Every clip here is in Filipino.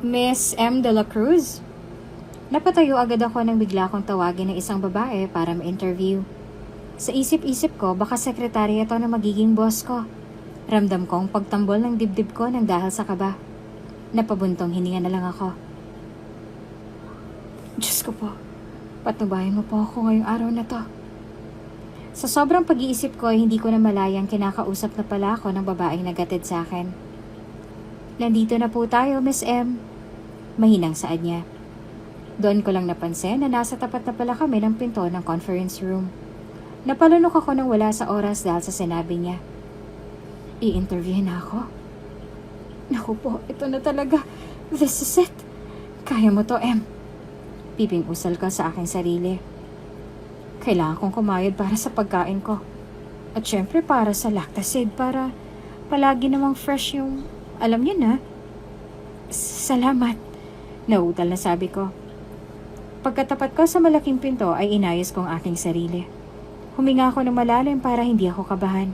Miss M. de la Cruz? Napatayo agad ako nang bigla kong tawagin ng isang babae para ma-interview. Sa isip-isip ko, baka sekretarya ito na magiging boss ko. Ramdam kong pagtambol ng dibdib ko nang dahil sa kaba. Napabuntong hininga na lang ako. Diyos ko po, patnubayan mo po ako ngayong araw na to. Sa sobrang pag-iisip ko, hindi ko na malayang kinakausap na pala ako ng babaeng nagatid sa akin. Nandito na po tayo, Miss M. Mahinang saad niya. Doon ko lang napansin na nasa tapat na pala kami ng pinto ng conference room. Napalunok ako nang wala sa oras dahil sa sinabi niya. I-interview na ako. Naku po, ito na talaga. This is it. Kaya mo to, M. Piping usal ka sa aking sarili. Kailangan kong kumayod para sa pagkain ko. At syempre para sa Lactacid para palagi namang fresh yung... Alam niyo na. Salamat. Nauutal na sabi ko. Pagkatapat ko sa malaking pinto ay inayos ko ang aking sarili. Huminga ako ng malalim para hindi ako kabahan.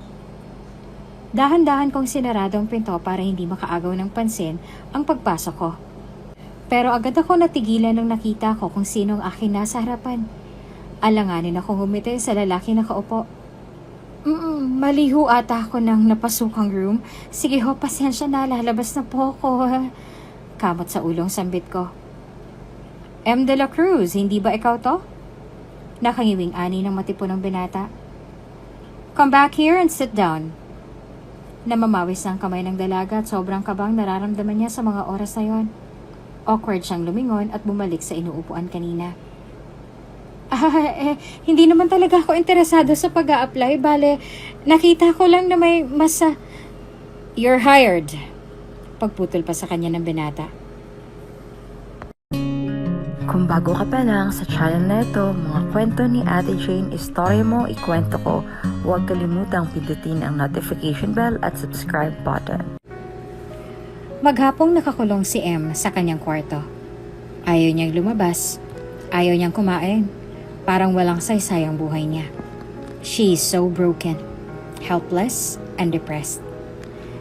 Dahan-dahan kong sinarado ang pinto para hindi makaagaw ng pansin ang pagpasok ko. Pero agad ako natigilan nang nakita ko kung sino ang aking nasa harapan. Alanganin akong ngumiti sa lalaki na kaupo. Maliho ata ako ng napasukang room. Sige ho, pasensya na, lalabas na po ako. Kamot sa ulong sambit ko. M. de la Cruz, hindi ba ikaw to? Nakangiwing ani ng matipunong binata. Come back here and sit down. Namamawis ang kamay ng dalaga at sobrang kabang nararamdaman niya sa mga oras na yon. Awkward siyang lumingon at bumalik sa inuupuan kanina. Hindi naman talaga ako interesado sa pag-a-apply. Bale, nakita ko lang na may masa... You're hired. Pagputol pa sa kanya ng binata. Kung bago ka pa lang sa channel na ito, mga kwento ni Ate Jane, istorya mo, ikwento ko, huwag kalimutang pindutin ang notification bell at subscribe button. Maghapong nakakulong si M sa kanyang kwarto. Ayaw niyang lumabas. Ayaw niyang kumain. Parang walang saysay ang buhay niya. She is so broken, helpless, and depressed.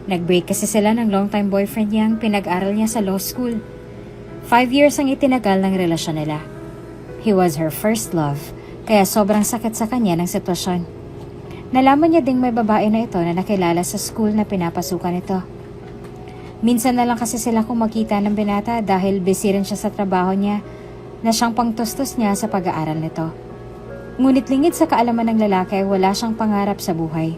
Nag-break kasi sila ng long-time boyfriend niyang pinag-aral niya sa law school. 5 years ang itinagal ng relasyon nila. He was her first love, kaya sobrang sakit sa kanya ng sitwasyon. Nalaman niya ding may babae na ito na nakilala sa school na pinapasukan ito. Minsan na lang kasi sila kung makita ng binata dahil busy rin siya sa trabaho niya na siyang pangtustos niya sa pag-aaral nito. Ngunit lingid sa kaalaman ng lalaki, wala siyang pangarap sa buhay.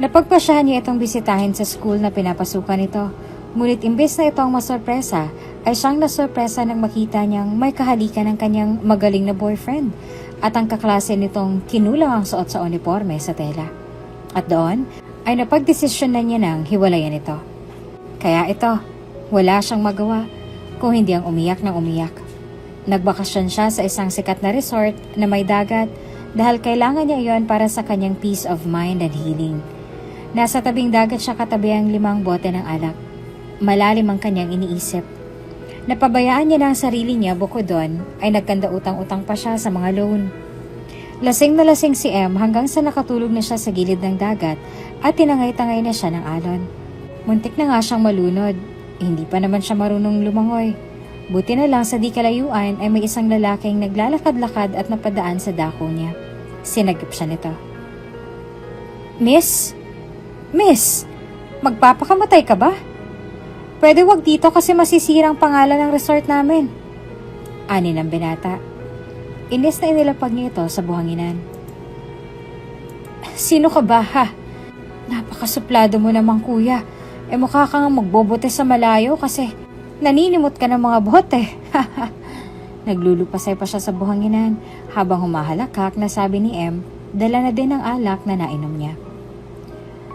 Napagpasyahan niya itong bisitahin sa school na pinapasukan nito. Ngunit imbes na ito ang masorpresa, ay siyang nasorpresa nang makita niyang may kahalikan ng kanyang magaling na boyfriend at ang kaklase nitong kinulang ang suot sa uniforme sa tela. At doon ay napagdesisyon na niya nang hiwalayan ito. Kaya ito, wala siyang magawa kung hindi ang umiyak ng umiyak. Nagbakasyon siya sa isang sikat na resort na may dagat dahil kailangan niya iyon para sa kanyang peace of mind and healing. Nasa tabing dagat siya katabi ang 5 bote ng alak. Malalim ang kanyang iniisip. Napabayaan niya na ang sarili niya bukod doon ay nagkanda utang-utang pa siya sa mga loan. Lasing na lasing si M hanggang sa nakatulog na siya sa gilid ng dagat at tinangay-tangay na siya ng alon. Muntik na nga siyang malunod. Hindi pa naman siya marunong lumangoy. Buti na lang sa di kalayuan ay may isang lalaking naglalakad-lakad at napadaan sa dako niya. Sinagip siya nito. Miss? Magpapakamatay ka ba? Pwede wag dito kasi masisira ang pangalan ng resort namin. Ani ng binata. Inis na inilapag niya ito sa buhanginan. Sino ka ba ha? Napakasuplado mo namang kuya. Mukha kang magbobote sa malayo kasi naninimot ka ng mga bote. Naglulupasay pa siya sa buhanginan habang humahalakak na sabi ni M, dala na din ang alak na nainom niya.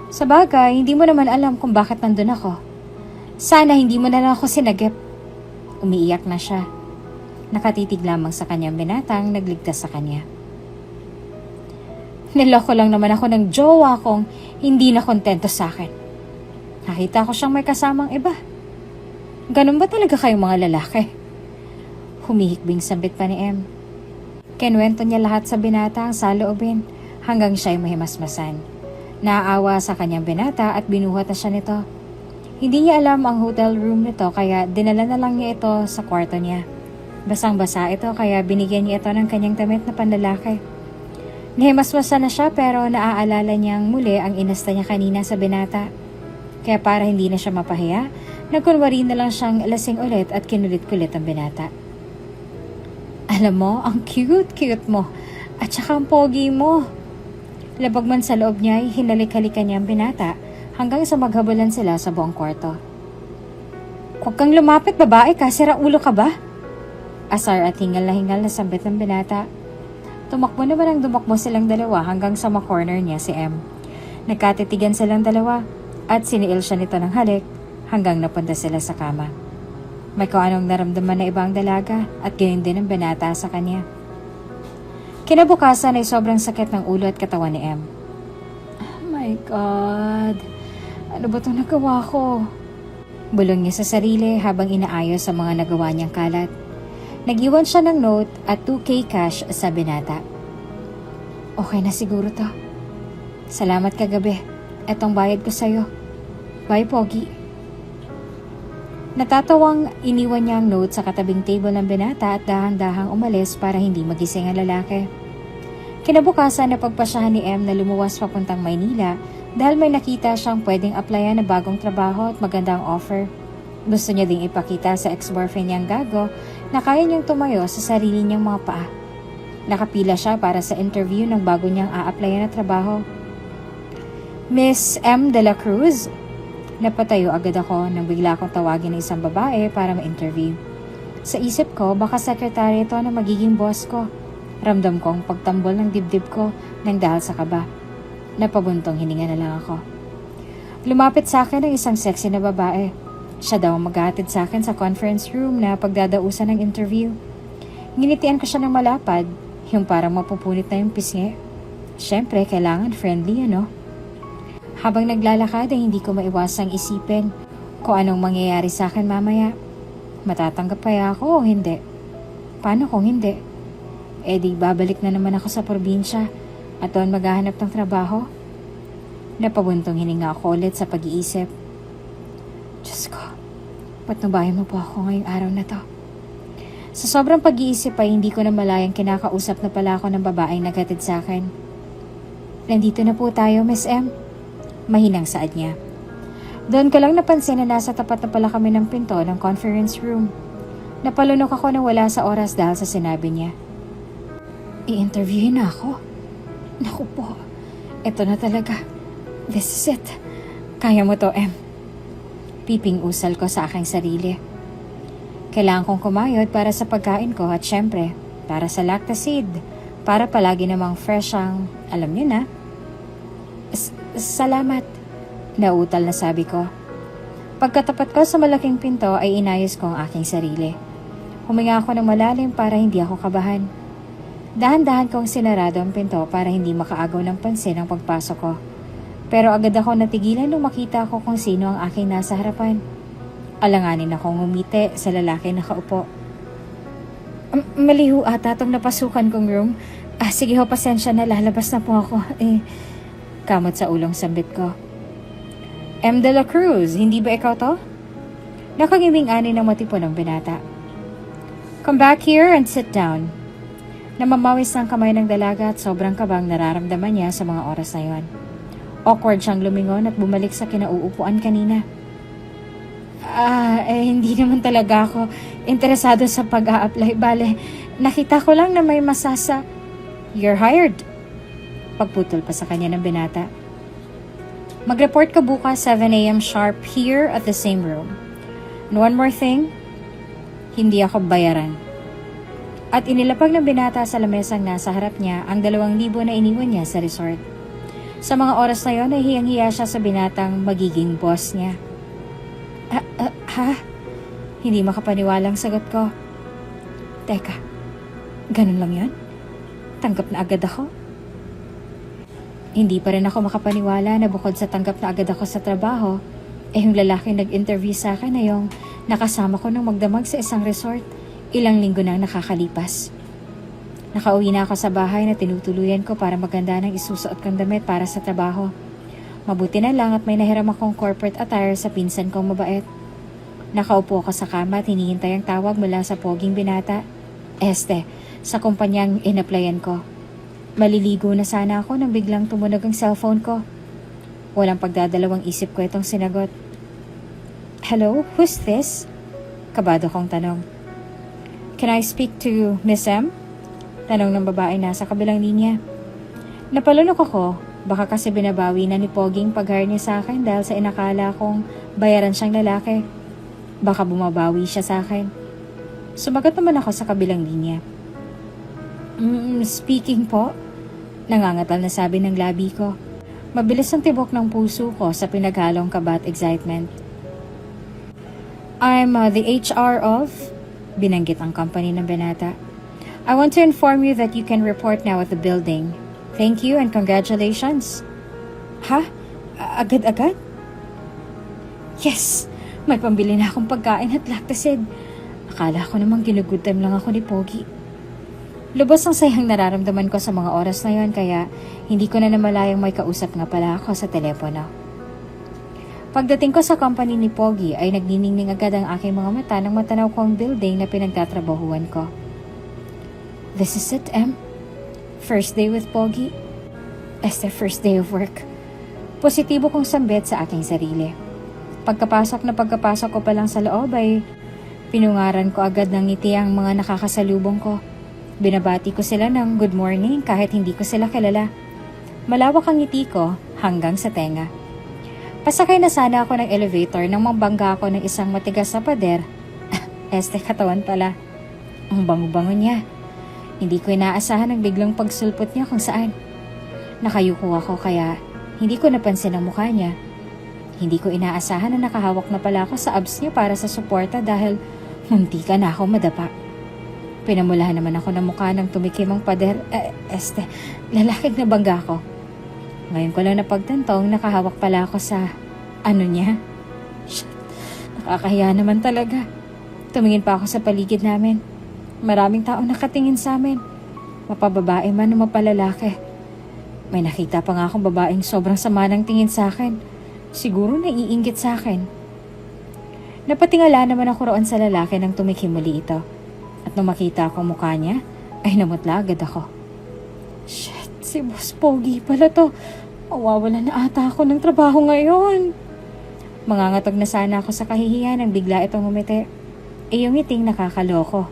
Sa bagay, hindi mo naman alam kung bakit nandun ako. Sana hindi mo na lang ako sinagip. Umiiyak na siya. Nakatitig lamang sa kanyang binatang nagligtas sa kanya. Niloko lang naman ako ng jowa kong hindi na kontento sa akin. Nakita ko siyang may kasamang iba. Ganun ba talaga kayong mga lalaki? Humihikbing sambit pa ni M. Kinuwento niya lahat sa binata ang saloobin hanggang siya'y mahimasmasan. Naaawa sa kanyang binata at binuhat na siya nito. Hindi niya alam ang hotel room nito kaya dinala na lang niya ito sa kwarto niya. Basang-basa ito kaya binigyan niya ito ng kanyang damit na panlalaki. Nahimasmasa na siya pero naaalala niyang muli ang inasta niya kanina sa binata. Kaya para hindi na siya mapahiya, nagkunwari na lang siyang lasing ulit at kinulit-kulit ang binata. Alam mo, ang cute-cute mo at saka ang pogi mo. Labag man sa loob niya ay hinalik-halikan niya ang binata hanggang sa maghabulan sila sa buong kwarto. Huwag kang lumapit, babae ka, sira ulo ka ba? Asar at hingal na sambit ng binata. Tumakbo naman ang dumakbo silang dalawa hanggang sa makorner niya si M. Nagkatitigan silang dalawa at siniil siya nito ng halik hanggang napunta sila sa kama. May kung anong naramdaman na ibang dalaga at ganyan din ang binata sa kanya. Kinabukasan ay sobrang sakit ng ulo at katawan ni M. Oh my God! Ano ba itong nagawa ko? Bulong niya sa sarili habang inaayos ang mga nagawa niyang kalat. Nag-iwan siya ng note at 2K cash sa binata. Okay na siguro to. Salamat kagabi. Etong bayad ko sa'yo. Bye, Pogi. Natatawang iniwan niya ang note sa katabing table ng binata at dahang-dahang umalis para hindi magising ang lalaki. Kinabukasan na pagpasyahan ni M na lumuwas papuntang Maynila dahil may nakita siyang pwedeng applyan na bagong trabaho at magandang offer. Gusto niya ding ipakita sa ex-boyfriend niyang gago na kaya niyang tumayo sa sarili niyang mga paa. Nakapila siya para sa interview ng bago niyang a-applyan na trabaho. Miss M. de la Cruz? Napatayo agad ako nang bigla akong tawagin ng isang babae para ma-interview. Sa isip ko, baka sekretary ito na magiging boss ko. Ramdam ko ang pagtambol ng dibdib ko nang dahil sa kaba. Napabuntong hininga na lang ako. Lumapit sa akin ang isang sexy na babae. Siya daw ang maghahatid sa akin sa conference room na pagdadausan ng interview. Nginitian ko siya ng malapad, yung parang mapupunit na yung pisngi. Siyempre, kailangan friendly, ano? Habang naglalakad ay hindi ko maiwasang isipin kung anong mangyayari sa akin mamaya. Matatanggap kaya ako o hindi? Paano kung hindi? Di babalik na naman ako sa probinsya at doon maghahanap ng trabaho. Napabuntong hininga ako ulit sa pag-iisip. Diyos ko, patnubayan mo po ako ngayong araw na to. Sa sobrang pag-iisip ay hindi ko na malayang kinakausap na pala ako ng babaeng naghatid sa akin. Nandito na po tayo, Miss M. Mahinang saad niya. Doon ko lang napansin na nasa tapat na pala kami ng pinto ng conference room. Napalunok ako na wala sa oras dahil sa sinabi niya. I-interviewin na ako. Naku po, eto na talaga. This is it. Kaya mo to, M. Piping usal ko sa aking sarili. Kailangan kong kumayod para sa pagkain ko at syempre, para sa lactacid. Para palagi namang fresh ang, alam niyo na. Salamat. Nautal na sabi ko. Pagkatapat ko sa malaking pinto ay inayos ko ang aking sarili. Huminga ako ng malalim para hindi ako kabahan. Dahan-dahan kong sinarado ang pinto para hindi makaagaw ng pansin ang pagpasok ko. Pero agad ako natigilan nung makita ko kung sino ang aking nasa harapan. Alanganin akong ngumiti sa lalaki na nakaupo. Maliho ata itong napasukan kong room. Sige ho, pasensya na, lalabas na po ako. Kamot sa ulong sambit ko. M. de la Cruz, hindi ba ikaw to? Nakangiming ani ng matipon ng binata. Come back here and sit down. Namamawis ng kamay ng dalaga at sobrang kabang nararamdaman niya sa mga oras na yon. Awkward siyang lumingon at bumalik sa kinauupuan kanina. Hindi naman talaga ako interesado sa pag-a-apply. Bale, nakita ko lang na may masasa. You're hired. Pagputol pa sa kanya ng binata. Mag-report ka bukas 7 a.m. sharp here at the same room. And one more thing, hindi ako bayaran. At inilapag ng binata sa lamesang nasa harap niya ang 2,000 na iniwan niya sa resort. Sa mga oras na yon ay hiyang-hiya siya sa binatang magiging boss niya. Ha? Hindi makapaniwalang sagot ko. Teka, ganun lang yon? Tanggap na agad ako? Hindi pa rin ako makapaniwala na bukod sa tanggap na agad ako sa trabaho, yung lalaki nag-interview sa akin na yung nakasama ko nung magdamag sa isang resort, ilang linggo nang nakakalipas. Nakauwi na ako sa bahay na tinutuluyan ko para maganda ng isusuot kong damit para sa trabaho. Mabuti na lang at may nahiram akong corporate attire sa pinsan kong mabait. Nakaupo ako sa kama at hinihintay ang tawag mula sa poging binata. Sa kumpanyang inaplayan ko. Maliligo na sana ako nang biglang tumunog ang cellphone ko. Walang pagdadalawang isip ko itong sinagot. Hello, who's this? Kabado kong tanong. Can I speak to Miss M? Tanong ng babae nasa kabilang linya. Napalunok ako, baka kasi binabawi na ni Poging pag-hire niya sa akin dahil sa inakala kong bayaran siyang lalaki. Baka bumabawi siya sa akin. Sumagot naman ako sa kabilang linya. Speaking po? Nangangatal na sabi ng labi ko. Mabilis ang tibok ng puso ko sa pinaghalong kaba at excitement. I'm the HR of... Binanggit ang company ng binata. I want to inform you that you can report now at the building. Thank you and congratulations. Ha? Agad-agad? Yes! May pambili na akong pagkain at lactacid. Akala ko namang ginugood time lang ako ni Pogi. Lubos ang sayang nararamdaman ko sa mga oras na yon kaya hindi ko na namalayang may kausap nga pala ako sa telepono. Pagdating ko sa company ni Pogi ay nagniningning agad ang aking mga mata nang matanaw ko ang building na pinagtatrabahuan ko. This is it, M? First day with Pogi? The first day of work. Positibo kong sambit sa aking sarili. Pagkapasok ko pa lang sa loob ay pinungaran ko agad ng ngiti ang mga nakakasalubong ko. Binabati ko sila ng good morning kahit hindi ko sila kilala. Malawak ang ngiti ko hanggang sa tenga. Pasakay na sana ako ng elevator nang mabangga ako ng isang matigas na pader. Katawan pala. Ang bango-bango niya. Hindi ko inaasahan ang biglang pagsulpot niya kung saan. Nakayuko ako kaya hindi ko napansin ang mukha niya. Hindi ko inaasahan na nakahawak na pala ako sa abs niya para sa suporta dahil munti ka na ako madapa. Pinamulahan naman ako ng mukha ng tumikim ang pader. Lalaking nabangga ko. Ngayon ko lang napagtantong nakahawak pala ako sa niya. Shit, nakakahiya naman talaga. Tumingin pa ako sa paligid namin. Maraming tao nakatingin sa amin. Mapababae man o mapalalaki. May nakita pa nga akong babaeng sobrang sama ng tingin sa akin. Siguro naiinggit sa akin. Napatingala naman ako roon sa lalaki nang tumikim muli ito. At nung makita ko mukha niya, ay namutla agad ako. Shit, si Boss Pogi pala to. Mawawala na ata ako ng trabaho ngayon. Mangangatog na sana ako sa kahihiyan nang bigla itong umiti. Yung ngiting nakakaloko.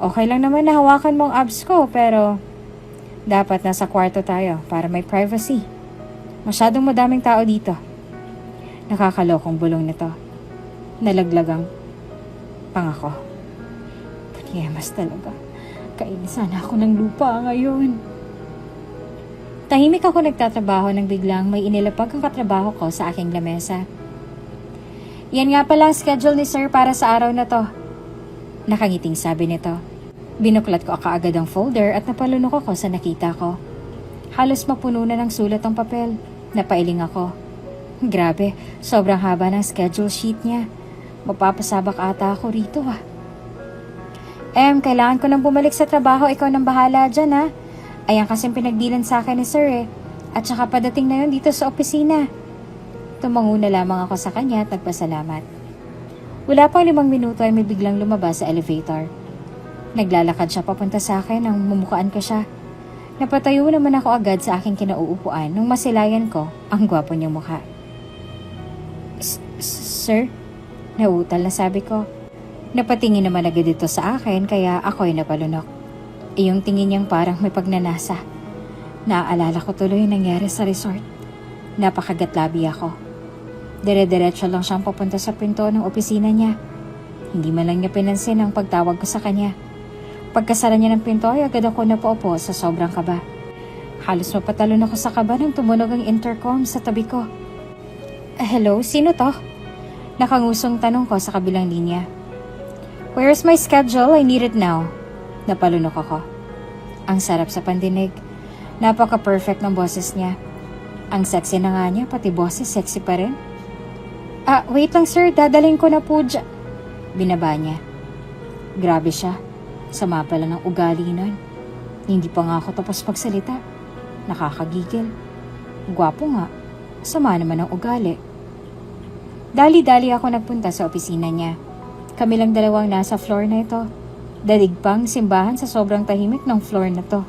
Okay lang naman na hawakan mo ang abs ko pero dapat nasa kwarto tayo para may privacy. Masyadong madaming tao dito. Nakakalokong bulong nito. Nalaglagang pangako. Punyemas talaga. Kainisan ako ng lupa ngayon. Tahimik ako nagtatrabaho nang biglang may inilapag ang katrabaho ko sa aking lamesa. Yan nga pala ang schedule ni sir para sa araw na to. Nakangiting sabi nito. Binuklat ko kaagad ang folder at napalunok ako sa nakita ko. Halos mapuno na ng sulat ang papel. Napailing ako. Grabe, sobrang haba ng schedule sheet niya. Mapapasabak ata ako rito kailangan ko nang bumalik sa trabaho. Ikaw nang bahala dyan ha. Ayan kasing pinagdilan sa akin ni sir At saka padating na yun dito sa opisina. Tumango na lamang ako sa kanya at nagpasalamat. Wala pang 5 minuto ay may biglang lumabas sa elevator. Naglalakad siya papunta sa akin nang mumukaan ko siya. Napatayo naman ako agad sa aking kinauupuan nung masilayan ko ang gwapo niyang mukha. Sir? Nauutal na sabi ko. Napatingin naman agad ito sa akin kaya ako'y napalunok. Iyong tingin niyang parang may pagnanasa. Naaalala ko tuloy yung nangyari sa resort. Napakagatlabi ako. Dire-diretso lang siyang papunta sa pinto ng opisina niya. Hindi man lang niya pinansin ang pagtawag ko sa kanya. Pagkasara niya ng pinto ay agad ako napaupo sa sobrang kaba. Halos mapatalon ako sa kaba nang tumunog ang intercom sa tabi ko. Hello, sino to? Nakangusong tanong ko sa kabilang linya. Where's my schedule? I need it now. Napalunok ako. Ang sarap sa pandinig. Napaka-perfect ng boses niya. Ang sexy na nga niya, pati boses sexy pa rin. Wait lang sir, dadaling ko na po dyan. Binaba niya. Grabe siya. Sama pala ng ugali nun. Hindi pa nga ako tapos magsalita. Nakakagigil. Gwapo nga. Sama naman ang ugali. Dali-dali ako nagpunta sa opisina niya. Kami lang dalawang nasa floor na ito. Dadig pang simbahan sa sobrang tahimik ng floor na to.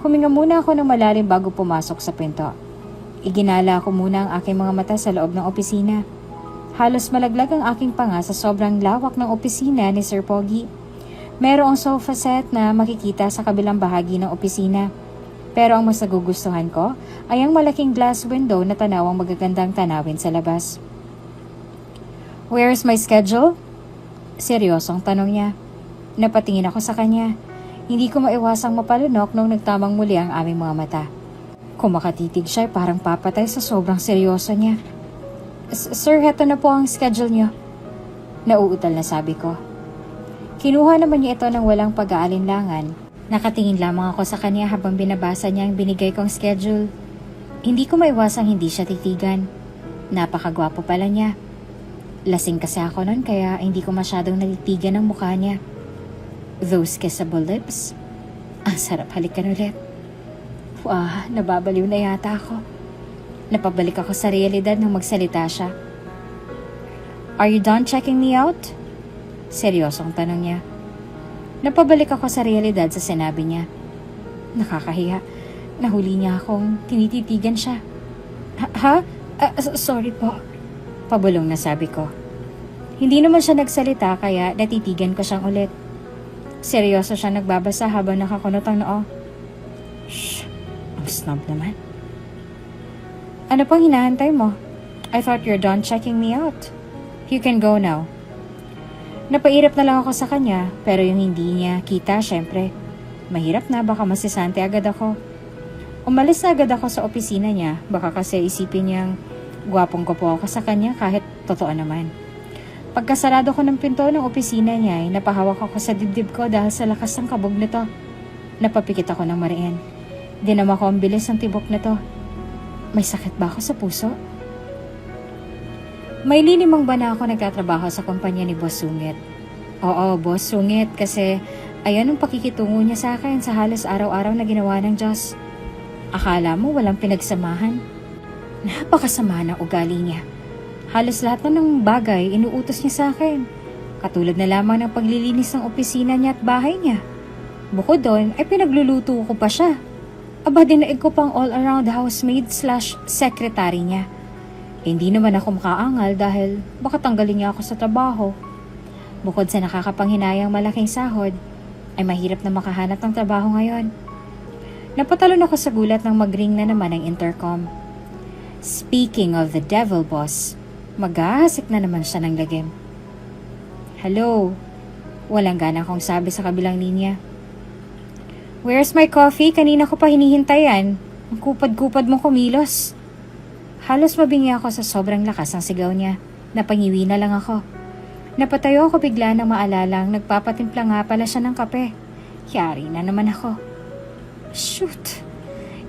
Huminga muna ako ng malalim bago pumasok sa pinto. Iginala ko muna ang aking mga mata sa loob ng opisina. Halos malaglag ang aking panga sa sobrang lawak ng opisina ni Sir Pogi. Merong sofa set na makikita sa kabilang bahagi ng opisina. Pero ang mas nagugustuhan ko ay ang malaking glass window na tanawang magagandang tanawin sa labas. "Where's my schedule?" Seryosong tanong niya. Napatingin ako sa kanya. Hindi ko maiwasang mapalunok nung nagtamang muli ang aming mga mata. Kumakatitig siya parang papatay sa sobrang seryoso niya. "Sir, heto na po ang schedule niyo." Nauutal na sabi ko. Kinuha naman niya ito ng walang pag-aalinlangan. Nakatingin lamang ako sa kanya habang binabasa niya ang binigay kong schedule. Hindi ko maiwasang hindi siya titigan. Napakagwapo pala niya. Lasing kasi ako nun kaya hindi ko masyadong natitigan ang mukha niya. Those kissable lips. Ang sarap halikan ulit. Nababaliw na yata ako. Napabalik ako sa realidad nang magsalita siya. "Are you done checking me out?" Seryosong tanong niya. Napabalik ako sa realidad sa sinabi niya. Nakakahiya. Nahuli niya akong tinititigan siya. Ha? Sorry po. Pabulong na sabi ko. Hindi naman siya nagsalita kaya natitigan ko siyang ulit. Seryoso siya nagbabasa habang nakakunot ang noo. Shh! Ang snob naman. "Ano pang hinahantay mo? I thought you're done checking me out. You can go now." Napairap na lang ako sa kanya, pero yung hindi niya kita, syempre. Mahirap na, baka masisante agad ako. Umalis na agad ako sa opisina niya, baka kasi isipin niyang gwapong gwapo ako sa kanya kahit totoo naman. Pagkasarado ko ng pinto ng opisina niya, napahawak ako sa dibdib ko dahil sa lakas ng kabog nito. Napapikit ako ng mariin. Dinama ko ang bilis ng tibok nito. May sakit ba ako sa puso? May linimang ba na ako nagtatrabaho sa kumpanya ni Boss Sungit? Oo, Boss Sungit, kasi ayan ang pakikitungo niya sa akin sa halos araw-araw na ginawa ng Diyos. Akala mo walang pinagsamahan? Napakasama ng ugali niya. Halos lahat na ng bagay inuutos niya sa akin. Katulad na lamang ng paglilinis ng opisina niya at bahay niya. Bukod doon ay pinagluluto ko pa siya. Aba, dinaig ko pang all-around housemaid/secretary niya. Hindi naman ako makaangal dahil baka tanggalin niya ako sa trabaho. Bukod sa nakakapanghinayang malaking sahod, ay mahirap na makahanap ng trabaho ngayon. Napatalon ako sa gulat nang mag-ring na naman ang intercom. Speaking of the devil boss, maghahasik na naman siya ng lagim. "Hello?" Walang gana akong sabi sa kabilang linya. "Where's my coffee? Kanina ko pa hinihintayan. Ang kupad-kupad mo kumilos." Halos mabingi ako sa sobrang lakas ng sigaw niya. Napangiwi na lang ako. Napatayo ako bigla nang maalalang nagpapatimpla nga pala siya ng kape. Yari na naman ako. Shoot!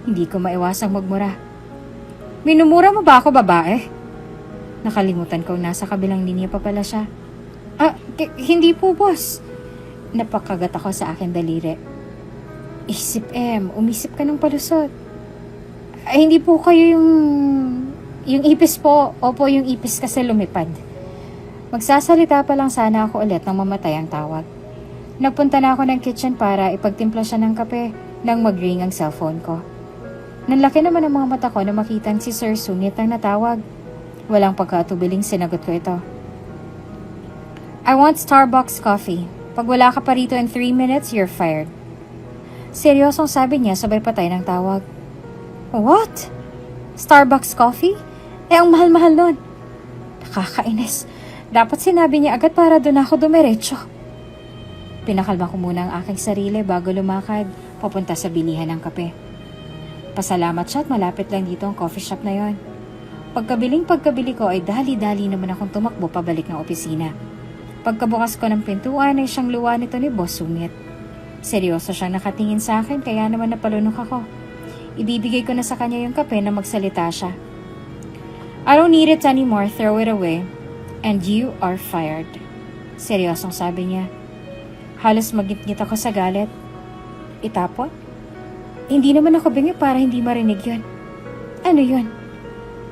Hindi ko maiwasang magmura. "Minumura mo ba ako, babae?" Nakalimutan kong nasa kabilang linya pa pala siya. Hindi po, boss." Napakagat ako sa akin daliri. Umisip ka ng palusot. Hindi po kayo yung ipis po. Opo, yung ipis kasi lumipad. Magsasalita pa lang sana ako ulit nang mamatay ang tawag. Nagpunta na ako ng kitchen para ipagtimpla siya ng kape nang mag-ring ang cellphone ko. Nanlaki naman ang mga mata ko na makitang si Sir Sungit ang natawag. Walang pagkatubiling sinagot ko ito. "I want Starbucks coffee. Pag wala ka pa rito in 3 minutes, you're fired." Seryosong sabi niya sabay patay ng tawag. "What? Starbucks coffee? Ang mahal-mahal nun." Nakakainis. Dapat sinabi niya agad para doon ako dumiretso. Pinakalma ko muna ang aking sarili bago lumakad papunta sa bilihan ng kape. Pasalamat siya at malapit lang dito ang coffee shop na yon. Pagkabili ko ay dali-dali naman akong tumakbo pabalik ng opisina. Pagkabukas ko ng pintuan ay siyang luwa nito ni Boss Sungit. Seryoso siyang nakatingin sa akin kaya naman napalunok ako. Ibibigay ko na sa kanya yung kape na magsalita siya. "I don't need it anymore, throw it away. And you are fired." Seryosong sabi niya. Halos magngit-ngit ako sa galit. Itapon? Hindi naman ako bingi para hindi marinig yun. Ano yun?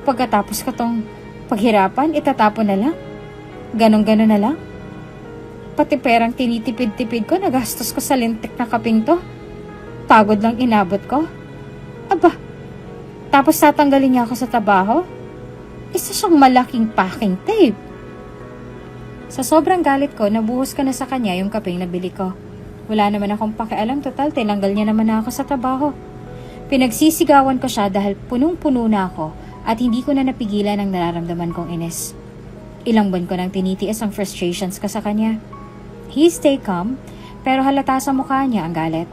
Pagkatapos ko tong paghirapan, itatapon na lang? Ganon-ganon na lang? Pati perang tinitipid-tipid ko, nagastos ko sa lintik na kaping to. Pagod lang inabot ko. Aba, tapos tatanggalin niya ako sa trabaho? Isa siyang malaking packing tape. Sa sobrang galit ko, nabuhos ko na sa kanya yung kapeng nabili ko. Wala naman akong pakialam, total, tinanggal niya naman na ako sa trabaho. Pinagsisigawan ko siya dahil punong-puno na ako at hindi ko na napigilan ang nararamdaman kong inis. Ilang buwan ko nang tinitiis ang frustrations ko sa kanya. He stay calm, pero halata sa mukha niya ang galit.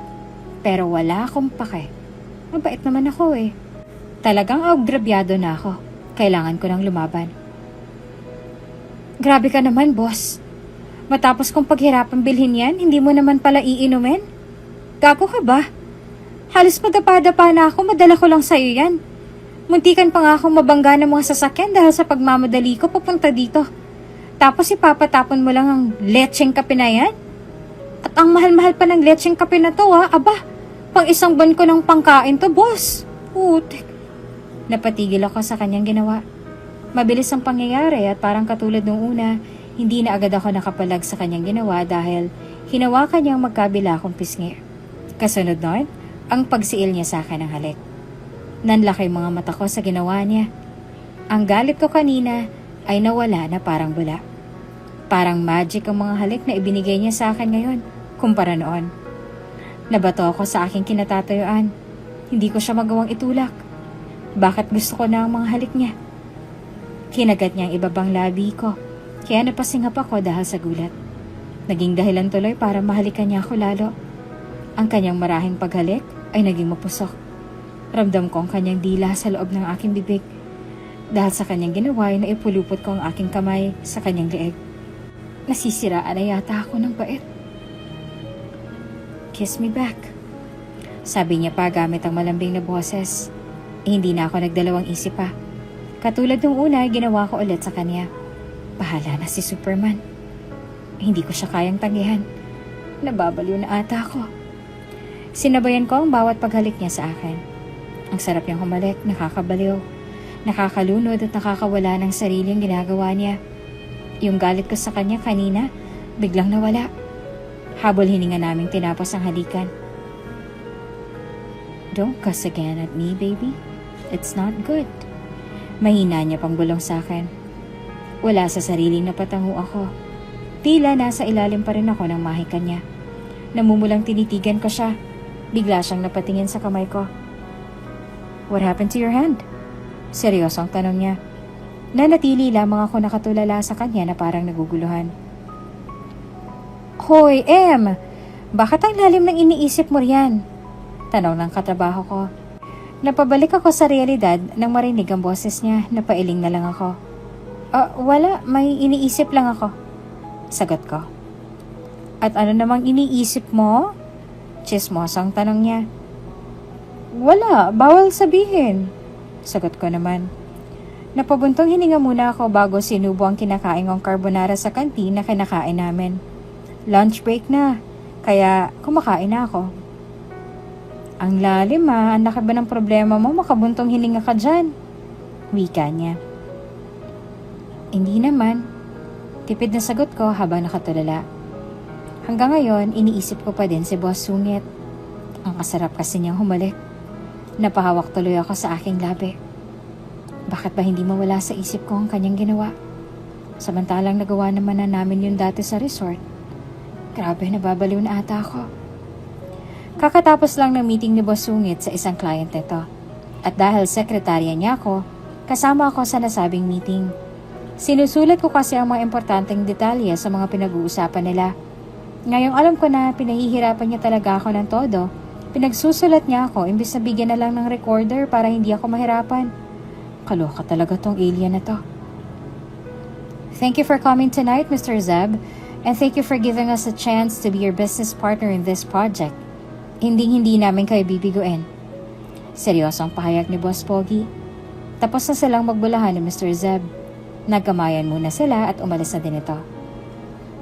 Pero wala akong pake. Mabait naman ako eh. Talagang agrabyado na ako. Kailangan ko nang lumaban. Grabe ka naman, boss. Matapos kong paghirapan bilhin yan, hindi mo naman pala iinumin? Gago ka ba? Halos madapa-dapa na ako, madala ko lang sa'yo yan. Muntikan pa nga akong mabangga ng mga sasakyan dahil sa pagmamadali ko papunta dito. Tapos ipapatapon mo lang ang lecheng kape na yan? At ang mahal-mahal pa ng lecheng kape na to aba, pang isang buwan ko ng pangkain to, boss. Putik. Napatigil ako sa kanyang ginawa. Mabilis ang pangyayari at parang katulad nung una, hindi na agad ako nakapalag sa kanyang ginawa dahil hinawakan niyang magkabila akong pisngi. Kasunod nun, ang pagsiil niya sa akin ng halik. Nanlaki mga mata ko sa ginawa niya. Ang galit ko kanina ay nawala na parang bula. Parang magic ang mga halik na ibinigay niya sa akin ngayon, kumpara noon. Nabato ako sa aking kinatatayuan. Hindi ko siya magawang itulak. Bakit gusto ko na ang mga halik niya? Kinagat niya ang ibabang labi ko, kaya napasingap ako dahil sa gulat. Naging dahilan tuloy para mahalikan niya ako lalo. Ang kanyang marahing paghalik ay naging mapusok. Ramdam ko ang kanyang dila sa loob ng aking bibig. Dahil sa kanyang ginawa ay naipulupot ko ang aking kamay sa kanyang leeg. Nasisiraan na yata ako ng bait. Kiss me back. Sabi niya pa gamit ang malambing na boses. Hindi na ako nagdalawang isip pa. Katulad nung una, ginawa ko ulit sa kanya. Bahala na si Superman. Hindi ko siya kayang tanggihan. Nababaliw na ata ako. Sinabayan ko ang bawat paghalik niya sa akin. Ang sarap niyang humalik, nakakabaliw. Nakakalunod at nakakawala ng sariling ginagawa niya. Yung galit ko sa kanya kanina, biglang nawala. Habol hininga naming tinapos ang halikan. Don't cuss again at me, baby. It's not good. Mahina niya pang bulong sa akin. Wala sa sariling napatango ako. Tila nasa ilalim pa rin ako ng mahika niya. Namumulang tinitigan ko siya. Bigla siyang napatingin sa kamay ko. What happened to your hand? Seryosong tanong niya. Nanatili lamang ako nakatulala sa kanya na parang naguguluhan. Hoy, Em! Bakit ang lalim ng iniisip mo riyan? Tanong ng katrabaho ko. Napabalik ako sa realidad nang marinig ang boses niya. Napailing na lang ako. Wala, may iniisip lang ako. Sagot ko. At ano namang iniisip mo? Chismosang tanong niya. Wala, bawal sabihin. Sagot ko naman. Napabuntong hininga muna ako bago sinubo ang kinakain kong carbonara sa kantin na kinakain namin. Lunch break na, kaya kumakain na ako. Ang lalim ang laki ba ng problema mo, makabuntong hininga ka dyan? Wika niya. Hindi naman. Tipid na sagot ko habang nakatulala. Hanggang ngayon, iniisip ko pa din si Boss Sungit. Ang kasarap kasi niyang humalik. Napahawak tuloy ako sa aking labi. Bakit ba hindi mawala sa isip ko ang kanyang ginawa? Samantalang nagawa naman na namin yun dati sa resort. Grabe, nababaliw na ata ako. Kakatapos lang ng meeting ni Boss Sungit sa isang client nito. At dahil sekretarya niya ako, kasama ako sa nasabing meeting. Sinusulat ko kasi ang mga importanteng detalye sa mga pinag-uusapan nila. Ngayong alam ko na pinahihirapan niya talaga ako ng todo, pinagsusulat niya ako imbis na bigyan na lang ng recorder para hindi ako mahirapan. Kaloka talaga tong alien na to. Thank you for coming tonight, Mr. Zeb, and thank you for giving us a chance to be your business partner in this project. Hindi namin kayo bibiguin. Seryosong pahayag ni Boss Pogi. Tapos na silang magbulahan ni Mr. Zeb. Nagkamayan muna sila at umalis na din ito.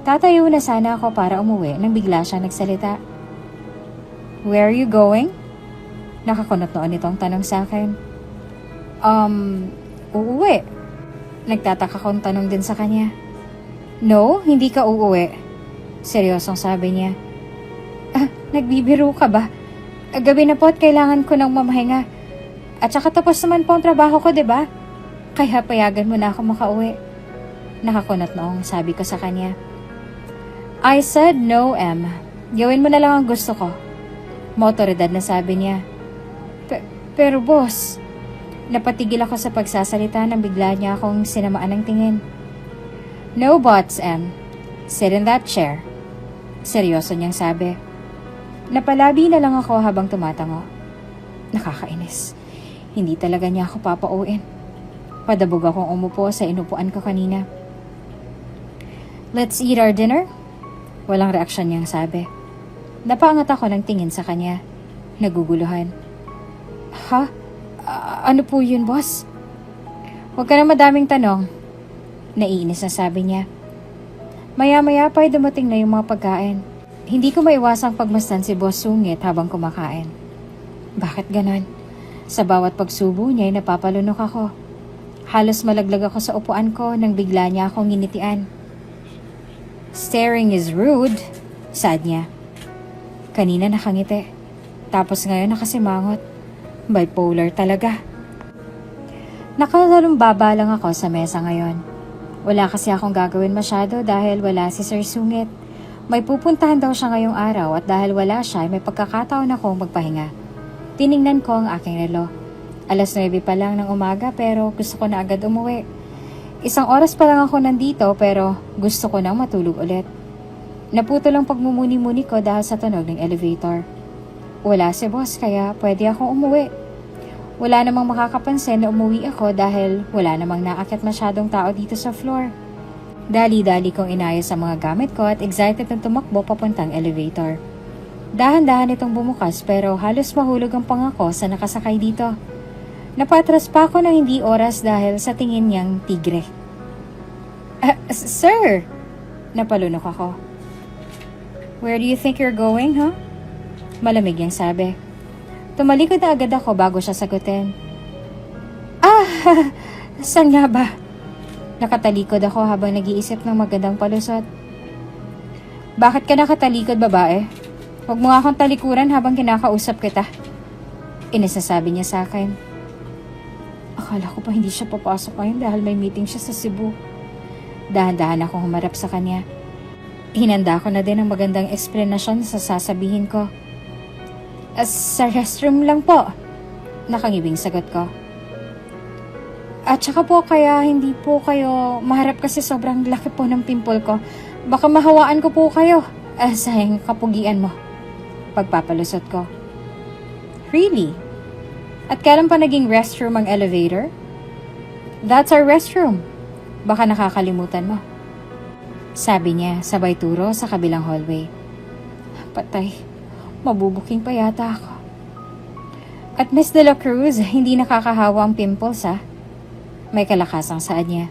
Tatayo na sana ako para umuwi nang bigla siyang nagsalita. Where are you going? Nakakunot noon itong tanong sa akin. Uuwi. Nagtataka kong tanong din sa kanya. No, hindi ka uuwi. Seryosong sabi niya. Nagbibiro ka ba? Gabi na po at kailangan ko ng mamahinga. At saka tapos naman po ang trabaho ko, diba? Kaya payagan mo na ako makauwi. Nakakunot noong sabi ko sa kanya. I said no, Em. Gawin mo na lang ang gusto ko. Motoridad na sabi niya. Pero boss, napatigil ako sa pagsasalita nang bigla niya akong sinamaan ng tingin. No buts, Em. Sit in that chair. Seryoso niyang sabi. Napalabi na lang ako habang tumatango. Nakakainis. Hindi talaga niya ako papauin. Padabog akong umupo sa inupuan ko kanina. Let's eat our dinner? Walang reaksyon niyang sabi. Napaangat ako ng tingin sa kanya. Naguguluhan. Ha? Ano po yun, boss? Huwag ka na madaming tanong. Naiinis na sabi niya. Maya-maya pa'y dumating na yung mga pagkain. Hindi ko maiwasang pagmasdan si Boss Sungit habang kumakain. Bakit ganon? Sa bawat pagsubo niya ay napapalunok ako. Halos malaglag ako sa upuan ko nang bigla niya akong nginitian. Staring is rude, sad niya. Kanina nakangiti. Tapos ngayon nakasimangot. Bipolar talaga. Nakalumbaba lang ako sa mesa ngayon. Wala kasi akong gagawin masyado dahil wala si Sir Sungit. May pupuntahan daw siya ngayong araw at dahil wala siya, may pagkakataon akong magpahinga. Tiningnan ko ang aking relo. 9:00 pa lang ng umaga pero gusto ko na agad umuwi. 1 oras pa lang ako nandito pero gusto ko nang matulog ulit. Naputol ang pagmumuni-muni ko dahil sa tunog ng elevator. Wala si boss kaya pwede akong umuwi. Wala namang makakapansin na umuwi ako dahil wala namang naakyat masyadong tao dito sa floor. Dali-dali kong inayos ang mga gamit ko at excited na tumakbo papuntang elevator. Dahan-dahan itong bumukas pero halos mahulog ang pangako sa nakasakay dito. Napatras pa ako ng hindi oras dahil sa tingin niyang tigre. Sir! Napalunok ako. Where do you think you're going, huh? Malamig niyang sabi. Tumalikod na agad ako bago siya sagutin. Saan nga ba? Nakatalikod ako habang nag-iisip ng magandang palusot. Bakit ka nakatalikod, babae? Huwag mo nga akong talikuran habang kinakausap kita. Inasasabi niya sa akin. Akala ko pa hindi siya papasok ngayon dahil may meeting siya sa Cebu. Dahan-dahan akong humarap sa kanya. Hinanda ko na din ang magandang eksplanasyon sa sasabihin ko. Sa restroom lang po. Nakangibing sagot ko. At saka po kaya hindi po kayo maharap kasi sobrang laki po ng pimple ko. Baka mahawaan ko po kayo. Sayang kapugian mo. Pagpapalusot ko. Really? At kailan pa naging restroom ang elevator? That's our restroom. Baka nakakalimutan mo. Sabi niya sabay turo sa kabilang hallway. Patay. Mabubuking pa yata ako. At Miss De La Cruz, hindi nakakahawa ang pimples ha. May kalakasang saad niya.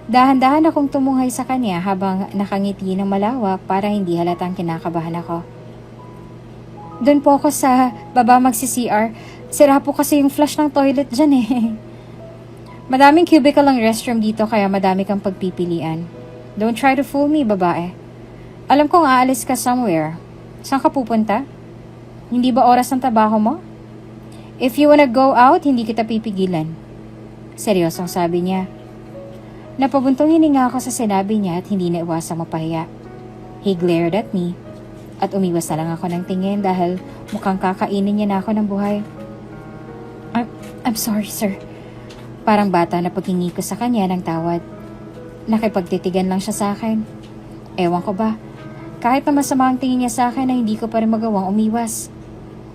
Dahan-dahan akong tumunghay sa kanya habang nakangiti ng malawak para hindi halatang kinakabahan ako. Doon po ako sa baba magsi-CR. Sira po kasi yung flush ng toilet dyan eh. Madaming cubicle ang restroom dito kaya madami kang pagpipilian. Don't try to fool me, babae. Alam kong aalis ka somewhere. Saan ka pupunta? Hindi ba oras ng trabaho mo? If you wanna go out, hindi kita pipigilan. Seryosong sabi niya. Napabuntong hininga ako sa sinabi niya at hindi na iwasang mapahiya. He glared at me at umiwas na lang ako ng tingin dahil mukhang kakainin niya na ako ng buhay. I'm sorry, sir. Parang bata na paghingi ko sa kanya ng tawad. Nakipagtitigan lang siya sa akin. Ewan ko ba, kahit na masama ang tingin niya sa akin ay hindi ko pa rin magawang umiwas.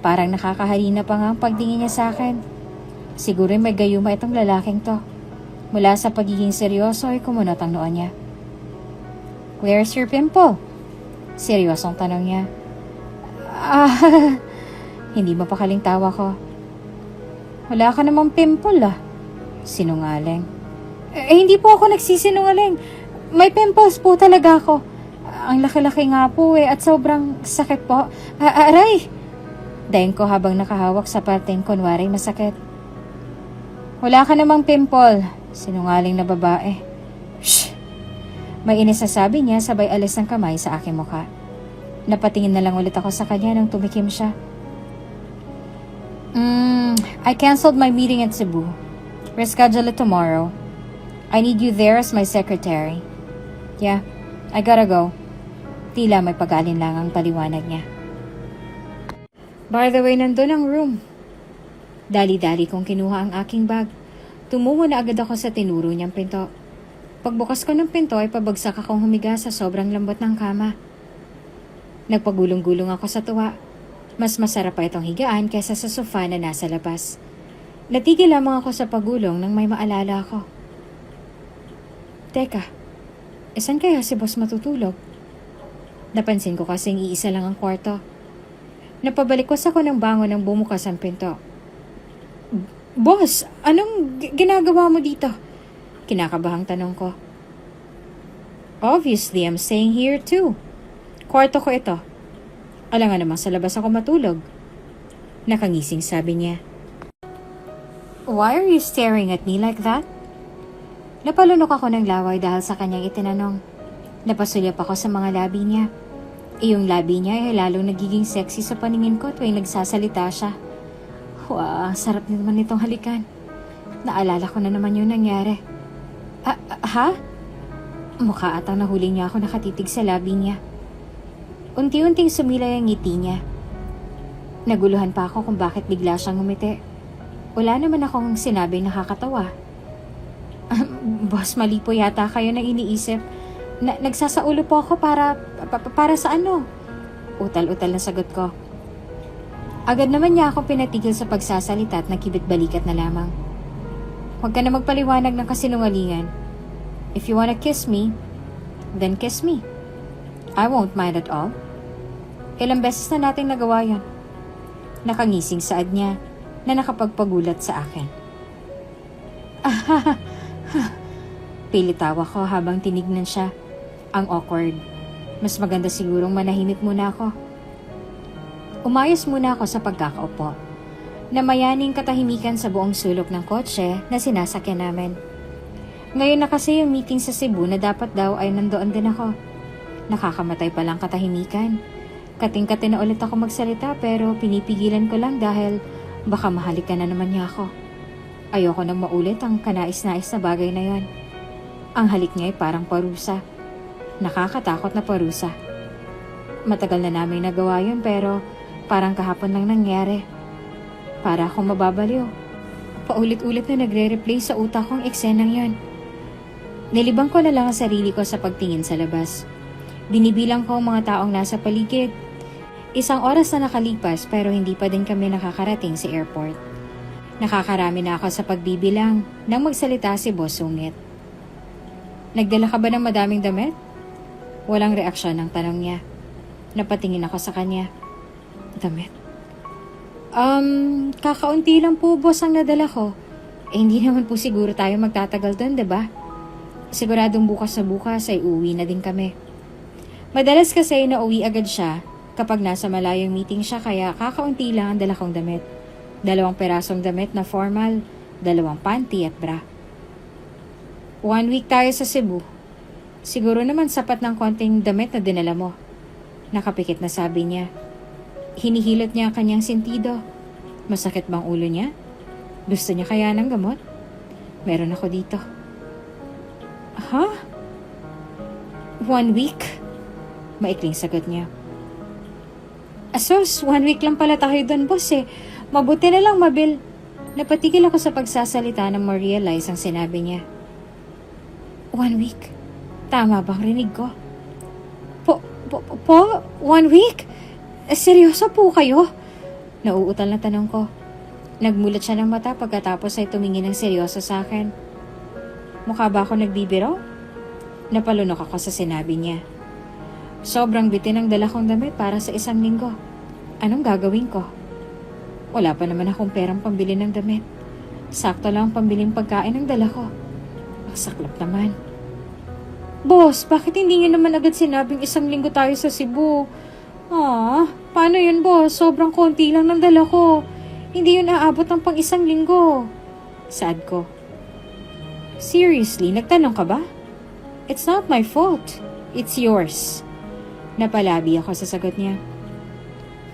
Parang nakakahalina pa nga ang pagtingin niya sa akin. Siguro may gayuma itong lalaking to. Mula sa pagiging seryoso ay kumunot ang noo niya. Where's your pimple? Seryosong tanong niya. Hindi mapakaling tawa ko. Wala ka namang pimple ah. Sinungaling. Hindi po ako nagsisinungaling. May pimples po talaga ako. Ang laki-laki nga po at sobrang sakit po. Aray! Daing ko habang nakahawak sa parteng kunwaring masakit. Wala ka namang pimple. Sinungaling na babae. Shh! May inis na sabi niya sabay alis ng kamay sa aking mukha. Napatingin na lang ulit ako sa kanya nang tumikim siya. I canceled my meeting at Cebu. Reschedule it tomorrow. I need you there as my secretary. Yeah, I gotta go. Tila may pag-alin lang ang paliwanag niya. By the way, nandun ang room. Dali-dali kong kinuha ang aking bag. Tumungo na agad ako sa tinuro niyang pinto. Pagbukas ko ng pinto ay pabagsak akong humiga sa sobrang lambot ng kama. Nagpagulong-gulong ako sa tuwa. Mas masarap pa itong higaan kaysa sa sofa na nasa labas. Natigil lamang ako sa pagulong nang may maalala ako. Teka, saan kaya si boss matutulog? Napansin ko kasing iisa lang ang kwarto. Napabalikos ako ng bangon nang bumukas ang pinto. Boss, anong ginagawa mo dito? Kinakabahang tanong ko. Obviously, I'm staying here too. Kwarto ko ito. Alangan namang sa labas ako matulog. Nakangising sabi niya. Why are you staring at me like that? Napalunok ako ng laway dahil sa kanyang itinanong. Napasulyap ako sa mga labi niya. Iyong labi niya ay lalong nagiging sexy sa paningin ko tuwing nagsasalita siya. Wow, sarap naman itong halikan. Naalala ko na naman yung nangyari. Ha? Mukha atang nahuli niya ako nakatitig sa labi niya. Unti-unting sumilay ang ngiti niya. Naguluhan pa ako kung bakit bigla siyang ngumiti. Wala naman akong sinabing nakakatawa. Boss, mali po yata kayo na iniisip. Nagsasaulo po ako para sa ano? Utal-utal na sagot ko. Agad naman niya akong pinatigil sa pagsasalita at nakibit-balikat na lamang. Huwag ka na magpaliwanag ng kasinungalingan. If you wanna kiss me, then kiss me. I won't mind at all. Ilang beses na nating nagawa yan. Nakangising saad niya na nakapagpagulat sa akin. Pilitawa ko habang tinignan siya. Ang awkward. Mas maganda sigurong manahimik muna ako. Umayos muna ako sa pagkakaupo. Namayaning katahimikan sa buong sulok ng kotse na sinasakyan namin. Ngayon na kasi yung meeting sa Cebu na dapat daw ay nandoon din ako. Nakakamatay palang katahimikan. Kating-kati na ulit ako magsalita pero pinipigilan ko lang dahil baka mahalikan na naman niya ako. Ayoko nang maulit ang kanais-nais na bagay na yon. Ang halik niya ay parang parusa. Nakakatakot na parusa. Matagal na namin nagawa yun pero parang kahapon lang nangyari. Para akong mababaliw. Paulit-ulit na nagre-replay sa utak kong eksenang yon. Nilibang ko na lang ang sarili ko sa pagtingin sa labas. Binibilang ko ang mga taong nasa paligid. 1 oras na nakalipas pero hindi pa din kami nakakarating sa airport. Nakakarami na ako sa pagbibilang nang magsalita si Boss Sungit. Nagdala ka ba ng madaming damit? Walang reaksyon ang tanong niya. Napatingin ako sa kanya. Damit? Kakaunti lang po boss ang nadala ko. Hindi naman po siguro tayo magtatagal doon, diba? Siguradong bukas na bukas ay uwi na din kami. Madalas kasi nauwi agad siya kapag nasa malayong meeting siya kaya kakaunti lang ang dala kong damit. 2 perasong damit na formal, 2 panty at bra. 1 week tayo sa Cebu. Siguro naman sapat ng konting damit na dinala mo. Nakapikit na sabi niya. Hinihilot niya ang kanyang sentido. Masakit bang ulo niya? Gusto niya kaya ng gamot? Meron ako dito. Ha? 1 week? Maikling sagot niya. Asos, 1 week lang pala tayo doon, boss eh. Mabuti na lang, Mabil. Napatigil ako sa pagsasalita nang ma-realize ang sinabi niya. 1 week? Tama bang rinig ko? Po? 1 week? Seryoso po kayo? Nauutal na tanong ko. Nagmulat siya ng mata pagkatapos ay tumingin ng seryoso sa akin. Mukha ba ako nagbibiro? Napalunok ako sa sinabi niya. Sobrang bitin ang dala kong damit para sa 1 linggo. Anong gagawin ko? Wala pa naman akong perang pambili ng damit. Sakto lang pambiling pagkain ang dala ko. Ang saklap naman. Boss, bakit hindi niyo naman agad sinabing 1 linggo tayo sa Cebu? Paano yun boss? Sobrang konti lang ng dala ko. Hindi yun aabot ng pang 1 linggo. Saad ko. Seriously, nagtanong ka ba? It's not my fault. It's yours. Napalabi ako sa sagot niya.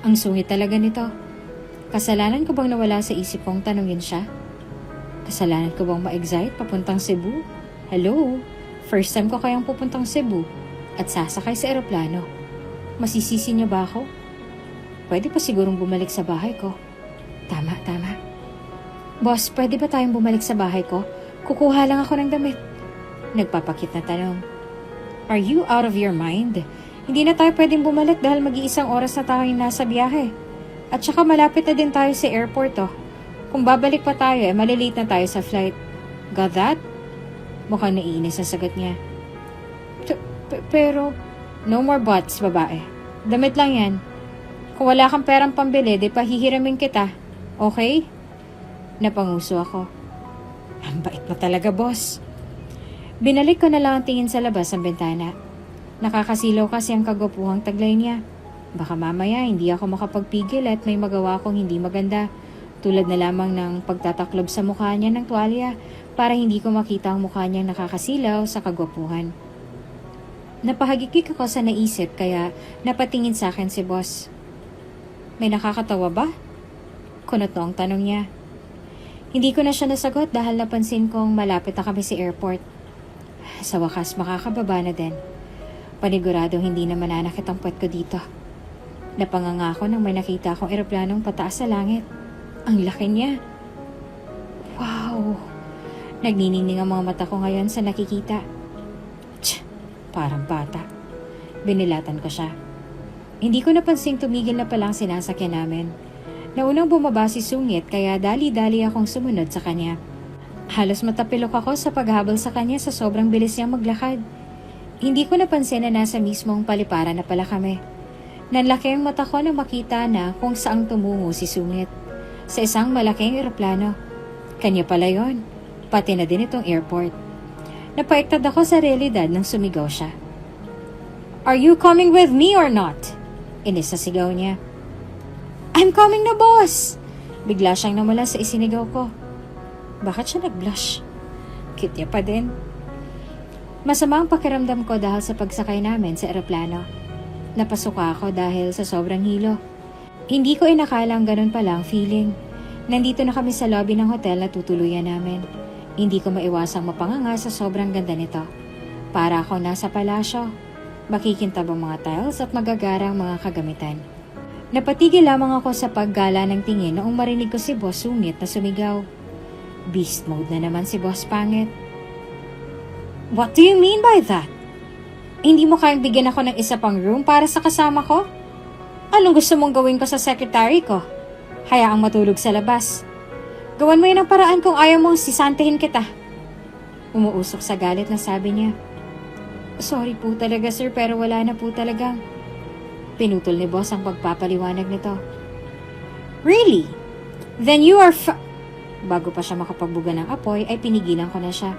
Ang sungit talaga nito. Kasalanan ko bang nawala sa isip kong tanungin siya? Kasalanan ko bang ma-excite papuntang Cebu? Hello? First time ko kayang pupuntang Cebu at sasakay sa eroplano. Masisisi niya ba ako? Pwede pa sigurong bumalik sa bahay ko. Tama. Boss, pwede ba tayong bumalik sa bahay ko? Kukuha lang ako ng damit. Nagpapakit na tanong. Are you out of your mind? Hindi na tayo pwedeng bumalik dahil mag-iisang oras na tayong nasa biyahe. At saka malapit na din tayo sa airport Kung babalik pa tayo, malilate na tayo sa flight. Got that? Mukhang naiinis ang sagot niya. Pero, no more buts, babae. Damit lang yan. Kung wala kang perang pambili, di pahihiramin kita. Okay? Napanguso ako. Ang bait mo talaga, boss. Binalik ko na lang ang tingin sa labas ng bintana. Nakakasilaw kasi ang kagwapuhang taglay niya. Baka mamaya hindi ako makapagpigil at may magawa akong hindi maganda. Tulad na lamang ng pagtataklob sa mukha niya ng tuwalya para hindi ko makita ang mukha niyang nakakasilaw sa kagwapuhan. Napahagikik ako sa naisip kaya napatingin sa akin si boss. May nakakatawa ba? Kunot ang tanong niya. Hindi ko na siya nasagot dahil napansin kong malapit na kami sa airport. Sa wakas makakababa na din. Paniguradong hindi na mananakit ang puwet ko dito. Napanganga ako nang may nakita akong eroplanong pataas sa langit. Ang laki niya. Wow! Nagniningning ang mga mata ko ngayon sa nakikita. Tch! Parang bata. Binilatan ko siya. Hindi ko napansing tumigil na palang sinasakyan namin. Naunang bumaba si Sungit kaya dali-dali akong sumunod sa kanya. Halos matapilok ako sa paghabol sa kanya sa sobrang bilis niyang maglakad. Hindi ko napansin na nasa mismong paliparan na pala kami. Nanlaki ang mata ko nang makita na kung saang tumungo si Sungit. Sa isang malaking eroplano. Kanya pala yon, pati na din itong airport. Napaiktad ako sa realidad nang sumigaw siya. Are you coming with me or not? Inis na sigaw niya. I'm coming na, boss! Bigla siyang namula sa isinigaw ko. Bakit siya nag-blush? Cute niya pa din. Masama ang pakiramdam ko dahil sa pagsakay namin sa eroplano. Napasuka ako dahil sa sobrang hilo. Hindi ko inakalang ganun pala ang feeling. Nandito na kami sa lobby ng hotel na tutuluyan namin. Hindi ko maiwasang mapanganga sa sobrang ganda nito. Para ako nasa palasyo. Makikintab ang mga tiles at magagarang mga kagamitan. Napatigil lamang ako sa paggala ng tingin noong marinig ko si Boss Sungit na sumigaw. Beast mode na naman si Boss Pangit. What do you mean by that? Hindi mo kayang bigyan ako ng isa pang room para sa kasama ko? Anong gusto mong gawin ko sa secretary ko? Hayaang matulog sa labas. Gawan mo yun ang paraan kung ayaw mong sisantihin kita. Umuusok sa galit na sabi niya. Sorry po talaga sir pero wala na po talagang. Pinutol ni boss ang pagpapaliwanag nito. Really? Then you are Bago pa siya makapagbuga ng apoy ay pinigilan ko na siya.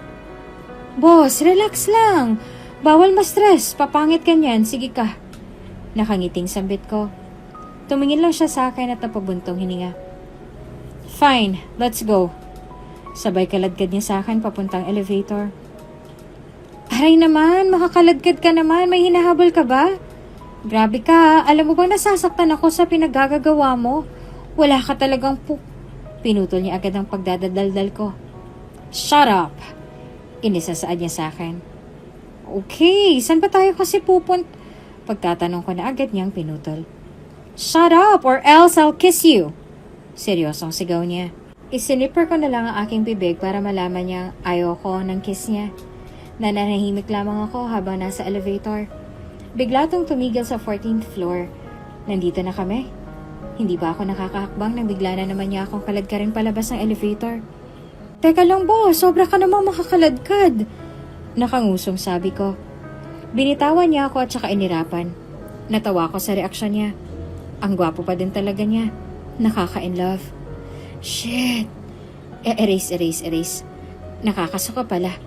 Boss, relax lang. Bawal ma-stress. Papangit ka niyan. Sige ka. Nakangiting sambit ko. Tumingin lang siya sa akin at napabuntong hininga. Fine, let's go. Sabay kaladkad niya sa akin papuntang elevator. Aray naman, makakaladkad ka naman. May hinahabol ka ba? Grabe ka, alam mo bang nasasaktan ako sa pinaggagawa mo? Wala ka talagang Pinutol niya agad ang pagdadaldal ko. Shut up! Inisasaad niya sa akin. Okay, saan ba tayo kasi Pagtatanong ko na agad niyang pinutol. Shut up or else I'll kiss you! Seryosong sigaw niya. Isinipper ko na lang ang aking bibig para malaman niyang ayaw ko ng kiss niya. Nananahimik lamang ako habang nasa elevator. Bigla tong tumigil sa 14th floor. Nandito na kami. Hindi ba ako nakakahakbang nang bigla na naman niya akong kaladkarin palabas ng elevator? Teka lang boss, sobra ka namang makakaladkad. Nakangusong sabi ko. Binitawan niya ako at saka inirapan. Natawa ko sa reaksyon niya. Ang gwapo pa din talaga niya. Nakaka-in-love. Shit! Erase. Nakakasuka pala.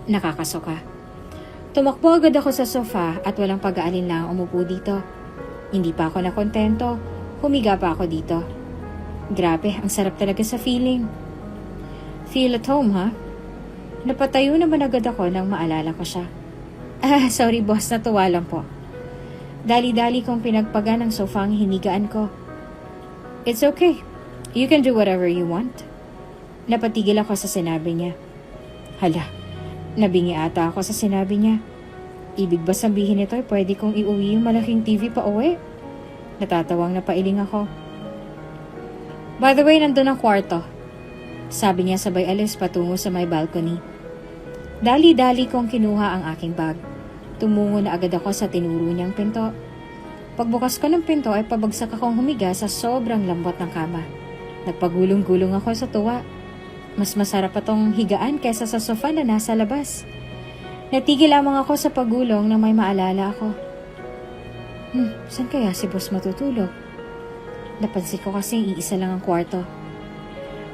Nakakasuka. Tumakbo agad ako sa sofa at walang pag-aalinlang umupo dito. Hindi pa ako nakontento. Humiga pa ako dito. Grabe, ang sarap talaga sa feeling. Feel at home, ha? Napatayo naman agad ako nang maalala ko siya. Sorry boss, natuwa lang po. Dali-dali kong pinagpaga ng sofa ang hinigaan ko. It's okay. You can do whatever you want. Napatigil ako sa sinabi niya. Hala, nabingi ata ako sa sinabi niya. Ibig ba sabihin nito ay pwede kong iuwi yung malaking TV pa uwi? Natatawang napailing ako. By the way, nandun ang kwarto. Sabi niya sabay alis patungo sa may balcony. Dali-dali kong kinuha ang aking bag. Tumungo na agad ako sa tinuro niyang pinto. Pagbukas ko ng pinto ay pabagsak akong humiga sa sobrang lambot ng kama. Nagpagulong-gulong ako sa tuwa. Mas masarap pa tong higaan kaysa sa sofa na nasa labas. Natigil lamang ako sa pagulong na may maalala ako. Saan kaya si boss matutulog? Napansin ko kasi iisa lang ang kwarto.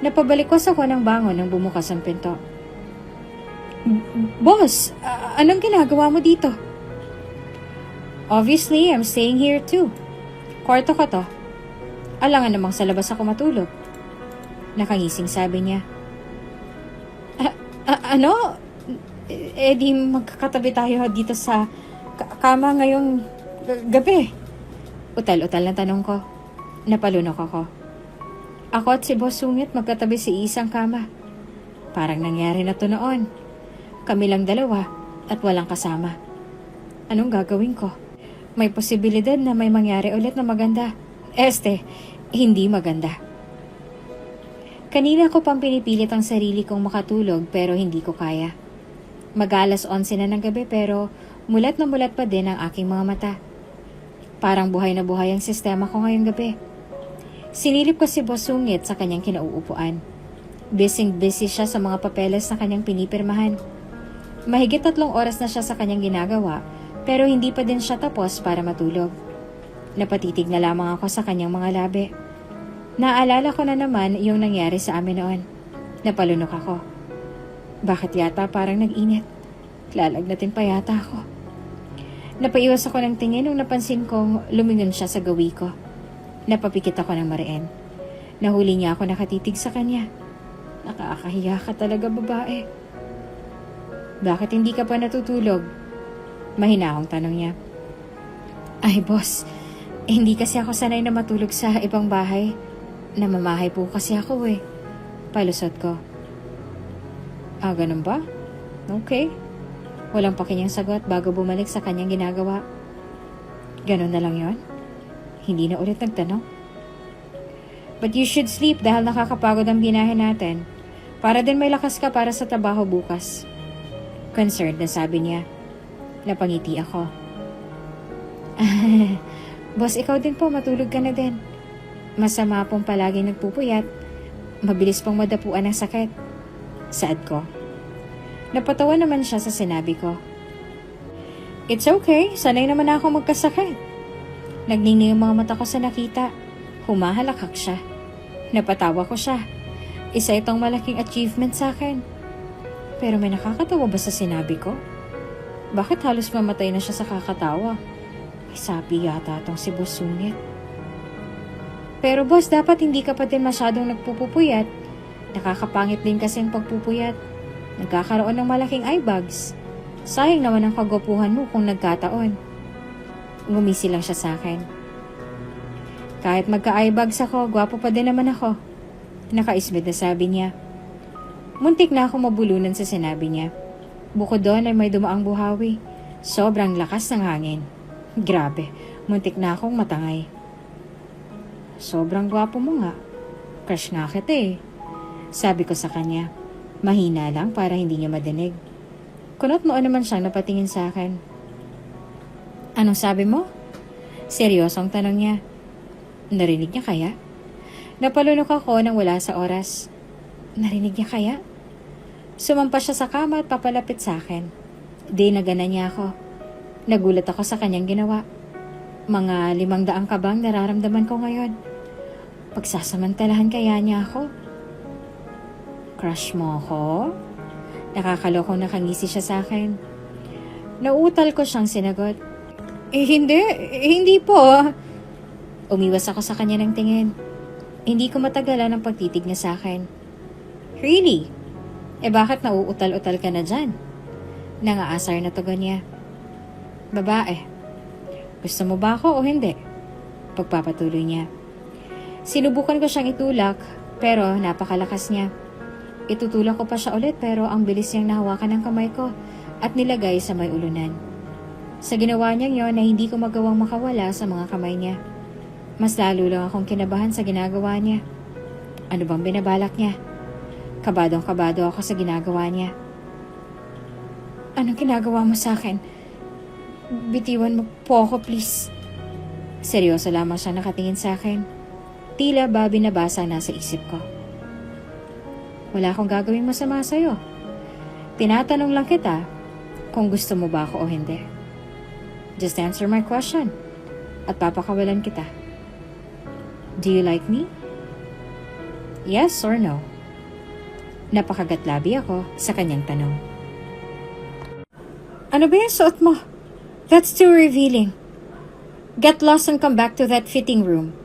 Napabalikwas ako ng bangon nang bumukas ang pinto. Boss, anong ginagawa mo dito? Obviously, I'm staying here too. Kwarto ko to. Alangan namang sa labas ako matulog. Nakangising sabi niya. Ano? Di magkakatabi tayo dito sa kama ngayong gabi. Utal-utal na tanong ko. Napalunok ako. Ako at si Boss Sungit magkatabi sa isang kama. Parang nangyari na to noon. Kami lang dalawa at walang kasama. Anong gagawin ko? May posibilidad na may mangyari ulit na maganda. Hindi maganda. Kanina ko pang pinipilit ang sarili kong makatulog pero hindi ko kaya. Mag-alas 11 na ng gabi pero mulat na mulat pa din ang aking mga mata. Parang buhay na buhay ang sistema ko ngayong gabi. Sinilip ko si Boss Sungit sa kanyang kinauupuan. Busy siya sa mga papeles na kanyang pinipirmahan. Mahigit 3 oras na siya sa kanyang ginagawa pero hindi pa din siya tapos para matulog. Napatitig na lamang ako sa kanyang mga labi. Naalala ko na naman yung nangyari sa amin noon. Napalunok ako. Bakit yata parang nag-init? Lalagnatin pa yata ako. Napaiwas ako ng tingin nung napansin kong lumingon siya sa gawi ko. Napapikit ako ng mariin. Nahuli niya ako nakatitig sa kanya. Nakakahiya ka talaga, babae. Bakit hindi ka pa natutulog? Mahinahong tanong niya. Ay, boss. Hindi kasi ako sanay na matulog sa ibang bahay. Namamahay po kasi ako eh. Palusot ko. Ganun ba? Okay. Walang pakinggang sagot bago bumalik sa kanyang ginagawa. Ganun na lang yon? Hindi na ulit nagtanong. But you should sleep dahil nakakapagod ang binahe natin. Para din may lakas ka para sa trabaho bukas. Concerned na sabi niya. Napangiti ako. Boss, ikaw din po, matulog ka na din. Masama pong palaging nagpupuyat. Mabilis pong madapuan ng sakit. Saad ko. Napatawa naman siya sa sinabi ko. It's okay, sanay naman ako magkasakit. Nagningning ang mga mata ko sa nakita. Humahalakak siya. Napatawa ko siya. Isa itong malaking achievement sa akin. Pero may nakakatawa ba sa sinabi ko? Bakit halos mamatay na siya sa kakatawa? May sabi yata itong si Boss Sungit. Pero boss, dapat hindi ka pa din masyadong nagpupupuyat. Nakakapangit din kasi ang pagpupuyat. Nagkakaroon ng malaking eye bags. Sayang naman ang kagwapuhan mo kung nagkataon. Ngumisi lang siya sa akin. Kahit magka-eye bags ako, gwapo pa din naman ako. Nakaisbid na sabi niya. Muntik na ako mabulunan sa sinabi niya. Bukod doon ay may dumaang buhawi. Sobrang lakas ng hangin. Grabe, muntik na akong matangay. Sobrang gwapo mo nga. Crush nga kita eh. Sabi ko sa kanya. Mahina lang para hindi niya madinig. Kunot mo naman siyang napatingin sa akin. Anong sabi mo? Seryosong tanong niya. Narinig niya kaya? Napalunok ako nang wala sa oras. Narinig niya kaya? Sumampa siya sa kama at papalapit sa akin. Di nagana niya ako. Nagulat ako sa kanyang ginawa. Mga 500 kabang nararamdaman ko ngayon. Pagsasamantalahan kaya niya ako? Crush mo ako? Nakakalokong nakangisi siya sa akin. Nauutal ko siyang sinagot. Hindi po. Umiwas ako sa kanya ng tingin. Hindi ko matagalan ang pagtitig niya sa akin. Really? Bakit nauutal-utal ka na dyan? Nangaasar na tugon niya. Babae, gusto mo ba ako o hindi? Pagpapatuloy niya. Sinubukan ko siyang itulak pero napakalakas niya. Itutulak ko pa siya ulit pero ang bilis niyang nahawakan ng kamay ko at nilagay sa may ulunan. Sa ginawa niyang yon na hindi ko magawang makawala sa mga kamay niya. Mas lalo lang akong kinabahan sa ginagawa niya. Ano bang binabalak niya? Kabadong-kabado ako sa ginagawa niya. Anong ginagawa mo sa akin? Bitiwan mo po ako, please. Seryoso lamang siya nakatingin sa akin. Tila ba binabasa nasa isip ko. Wala akong gagawing masama sa'yo. Tinatanong lang kita kung gusto mo ba ako o hindi. Just answer my question at papakawalan kita. Do you like me? Yes or no? Napakagatlabi ako sa kanyang tanong. Ano ba yung suot mo? That's too revealing. Get lost and come back to that fitting room.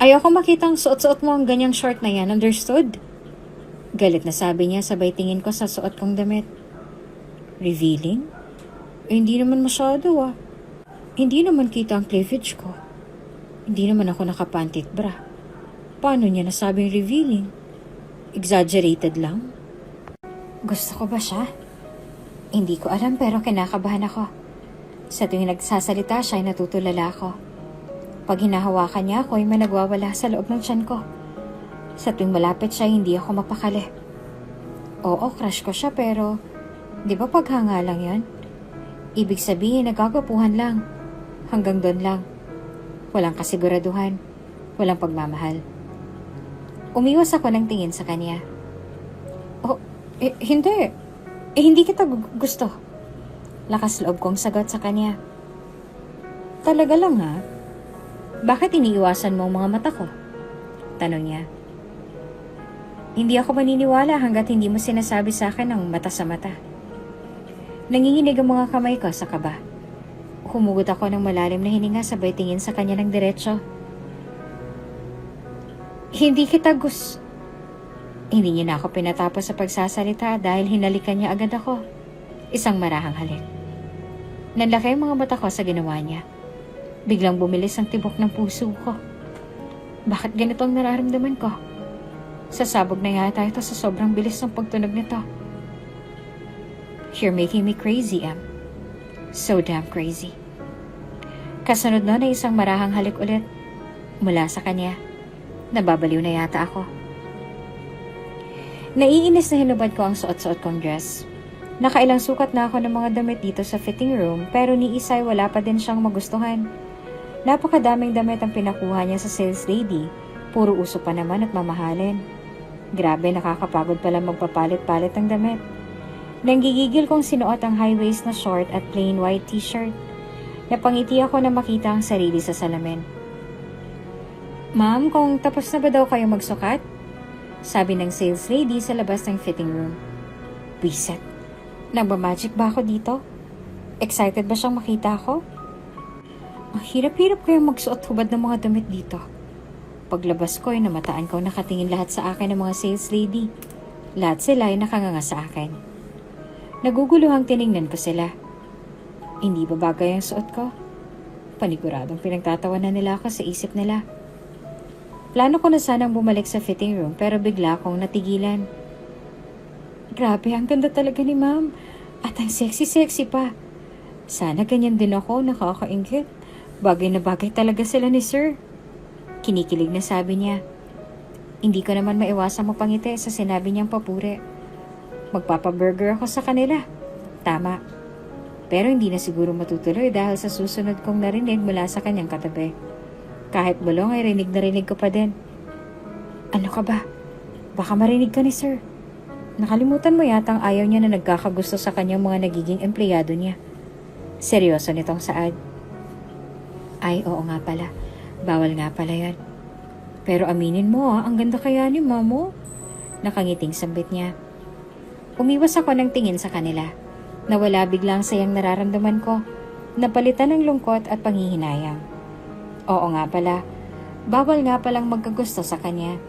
Ayoko makitang suot-suot mo ang ganyang short na yan, understood? Galit na sabi niya sabay tingin ko sa suot kong damit. Revealing? Hindi naman masyado Hindi naman kita ang cleavage ko. Hindi naman ako nakapantit bra. Paano niya nasabing revealing? Exaggerated lang? Gusto ko ba siya? Hindi ko alam pero kinakabahan ako. Sa tuwing nagsasalita siya ay natutulala ako. Pag hinahawakan niya ako ay may nagwawala sa loob ng tiyan ko. Sa tuwing malapit siya hindi ako mapakali. Oo, crush ko siya pero di ba paghanga lang yan? Ibig sabihin nagagapuhan lang. Hanggang doon lang. Walang kasiguraduhan. Walang pagmamahal. Umiwas ako ng tingin sa kanya. Oh, hindi. Hindi kita gusto. Lakas loob kong sagot sa kanya. Talaga lang ha? Bakit iniiwasan mo ang mga mata ko? Tanong niya. Hindi ako maniniwala hanggat hindi mo sinasabi sa akin ang mata sa mata. Nanginginig ang mga kamay ko sa kaba. Humugot ako ng malalim na hininga sabay tingin sa kanya ng diretso. Hindi kita Hindi niya na ako pinatapos sa pagsasalita dahil hinalikan niya agad ako. Isang marahang halik. Nanlaki ang mga mata ko sa ginawa niya. Biglang bumilis ang tibok ng puso ko. Bakit ganito ang nararamdaman ko? Sasabog na yata ito sa sobrang bilis ng pagtunog nito. You're making me crazy, Em. So damn crazy. Kasunod nun ay isang marahang halik ulit. Mula sa kanya. Nababaliw na yata ako. Naiinis na hinubad ko ang suot-suot kong dress. Nakailang sukat na ako ng mga damit dito sa fitting room pero ni isa ay wala pa din siyang magustuhan. Napakadaming damit ang pinakuha niya sa sales lady. Puro uso pa naman at mamahalin. Grabe, nakakapagod pala magpapalit-palit ng damit. Nanggigigil kong sinuot ang high-waist na short at plain white t-shirt. Napangiti ako na makita ang sarili sa salamin. Ma'am, kung tapos na ba daw kayo magsukat? Sabi ng sales lady sa labas ng fitting room. Biset, nagmamagic ba ako dito? Excited ba siyang makita ako? Ang hirap-hirap kayong magsuot-hubad ng mga damit dito. Paglabas ko ay namataan ko nakatingin lahat sa akin ng mga sales lady. Lahat sila ay nakanganga sa akin. Naguguluhang tiningnan ko sila. Hindi ba bagay ang suot ko? Paniguradong pinagtatawanan nila ako sa isip nila. Plano ko na sanang bumalik sa fitting room pero bigla akong natigilan. Grabe, ang ganda talaga ni ma'am. At ang sexy-sexy pa. Sana ganyan din ako, nakakaingit. Bagay na bagay talaga sila ni sir. Kinikilig na sabi niya. Hindi ko naman maiwasang mapangiti sa sinabi niyang papuri. Magpapaburger ako sa kanila. Tama. Pero hindi na siguro matutuloy dahil sa susunod kong narinig mula sa kanyang katabi. Kahit bulong ay rinig na rinig ko pa din. Ano ka ba? Baka marinig ka ni sir. Nakalimutan mo yata ang ayaw niya na nagkakagusto sa kanyang mga nagiging empleyado niya. Seryoso nitong saad. Ay, oo nga pala. Bawal nga pala yan. Pero aminin mo ang ganda kaya ni mamo. Nakangiting sambit niya. Umiwas ako ng tingin sa kanila. Nawala biglang sayang nararamdaman ko. Napalitan ng lungkot at panghihinayang. Oo nga pala. Bawal nga palang magkagusto sa kanya.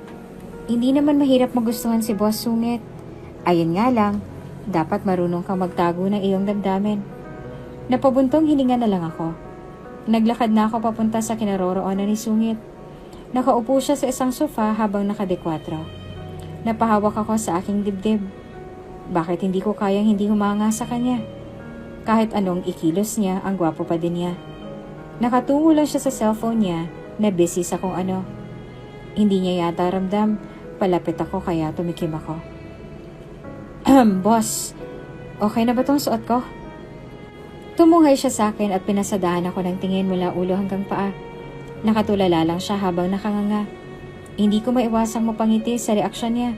Hindi naman mahirap magustuhan si Boss Sungit. Ayun nga lang, dapat marunong kang magtago ng iyong damdamin. Napabuntong hininga na lang ako. Naglakad na ako papunta sa kinaroroonan ni Sungit. Nakaupo siya sa isang sofa habang nakadekwatro. Napahawak ako sa aking dibdib. Bakit hindi ko kayang hindi humanga sa kanya? Kahit anong ikilos niya, ang gwapo pa din niya. Nakatungo lang siya sa cellphone niya na busy sa kung ano. Hindi niya yata ramdam. Palapit ako kaya tumikim ako. Boss, okay na ba tong suot ko? Tumunghay siya sa akin at pinasadahan ako ng tingin mula ulo hanggang paa. Nakatulala lang siya habang nakanganga. Hindi ko maiwasang mapangiti sa reaksyon niya.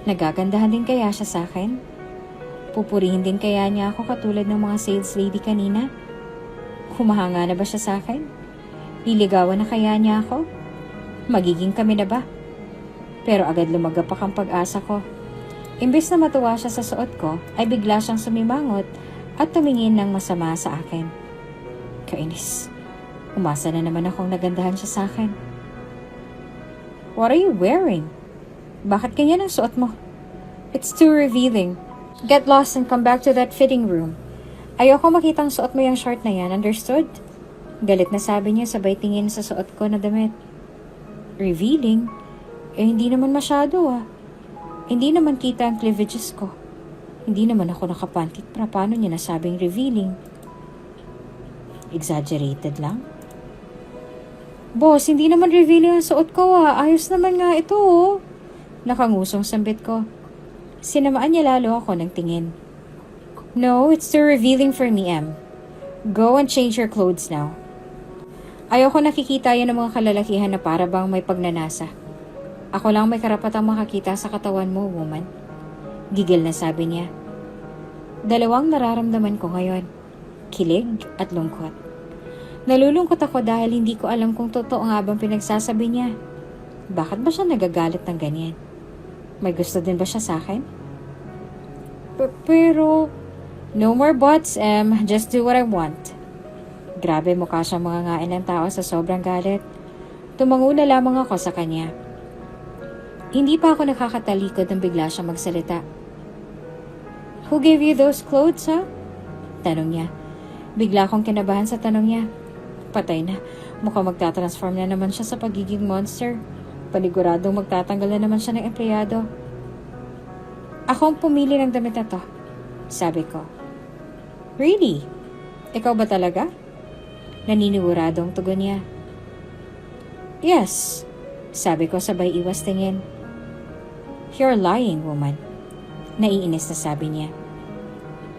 Nagagandahan din kaya siya sa akin? Pupurihin din kaya niya ako katulad ng mga sales lady kanina? Humahanga na ba siya sa akin? Liligawan na kaya niya ako? Magiging kami na ba? Pero agad lumagapak ang pag-asa ko. Imbes na matuwa siya sa suot ko, ay bigla siyang sumimangot at tumingin ng masama sa akin. Kainis. Umasa na naman akong nagandahan siya sa akin. What are you wearing? Bakit ganyan ang suot mo? It's too revealing. Get lost and come back to that fitting room. Ayoko makitang suot mo yung short na yan, understood? Galit na sabi niya sabay tingin sa suot ko na damit. Revealing? Hindi naman masyado ah. Hindi naman kita ang cleavages ko. Hindi naman ako nakapantit para paano niya nasabing revealing. Exaggerated lang? Boss, hindi naman revealing ang suot ko ah. Ayos naman nga ito oh. Nakangusong sambit ko. Sinamaan niya lalo ako ng tingin. No, it's too revealing for me, Em. Go and change your clothes now. Ayoko nakikita yan ng mga kalalakihan na para bang may pagnanasa. Ako lang may karapatang makakita sa katawan mo, woman. Gigil na sabi niya. Dalawang nararamdaman ko ngayon. Kilig at lungkot. Nalulungkot ako dahil hindi ko alam kung totoo nga bang pinagsasabi niya. Bakit ba siya nagagalit ng ganyan? May gusto din ba siya sa akin? Pero... No more buts, Em. Just do what I want. Grabe, mukha siyang mga ngain ng tao sa sobrang galit. Tumango na lamang ako sa kanya. Hindi pa ako nakakatalikod nang bigla siyang magsalita. Who gave you those clothes, ha? Tanong niya. Bigla akong kinabahan sa tanong niya. Patay na. Mukhang magtatransform na naman siya sa pagiging monster. Paniguradong magtatanggal na naman siya ng empleyado. Ako ang pumili ng damit na to. Sabi ko. Really? Ikaw ba talaga? Naninigurado ang tugon niya. Yes. Sabi ko sabay iwas tingin. You're lying, woman. Naiinis na sabi niya.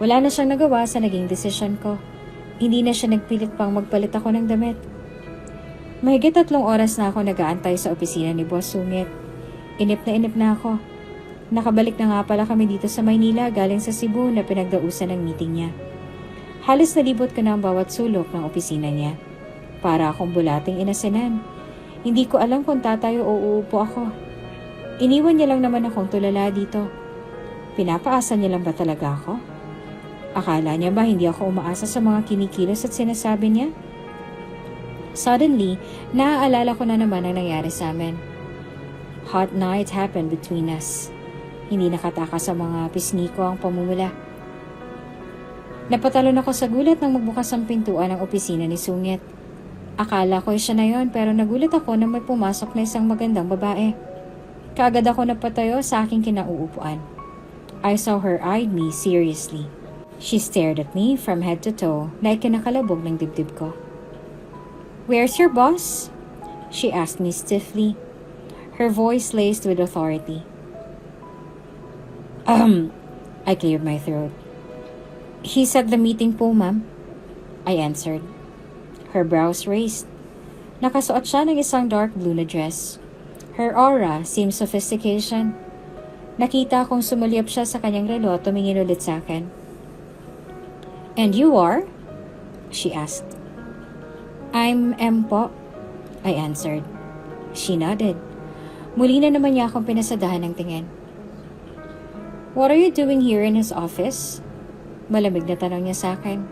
Wala na siyang nagawa sa naging desisyon ko. Hindi na siya nagpilit pang magpalit ako ng damit. Mahigit 3 oras na ako nag-aantay sa opisina ni Boss Sungit. Inip na ako. Nakabalik na nga pala kami dito sa Maynila galing sa Cebu na pinagdausan ng meeting niya. Halos nalibot ko na ang bawat sulok ng opisina niya. Para akong bulating inasenan. Hindi ko alam kung tatayo o uupo ako. Iniwan niya lang naman akong tulala dito. Pinapaasa niya lang ba talaga ako? Akala niya ba hindi ako umaasa sa mga kinikilos at sinasabi niya? Suddenly, naaalala ko na naman ang nangyari sa amin. Hot night happened between us. Hindi nakatakas sa mga pisngi ko ang pamumula. Napatalon ako sa gulat nang magbukas ang pintuan ng opisina ni Sungit. Akala ko siya na yon pero nagulat ako na may pumasok na isang magandang babae. Kaagad ako napatayo sa aking kinauupuan. I saw her eyed me seriously. She stared at me from head to toe na ikinakalabog ng dibdib ko. Where's your boss? She asked me stiffly. Her voice laced with authority. I cleared my throat. He's at the meeting po, ma'am. I answered. Her brows raised. Nakasuot siya ng isang dark blue na dress. Her aura seemed sophistication. Nakita kong sumulyap siya sa kanyang relo at tumingin ulit sa akin. And you are? She asked. I'm M po, I answered. She nodded. Muli na naman niya akong pinasadahan ng tingin. What are you doing here in his office? Malamig na tanong niya sa akin.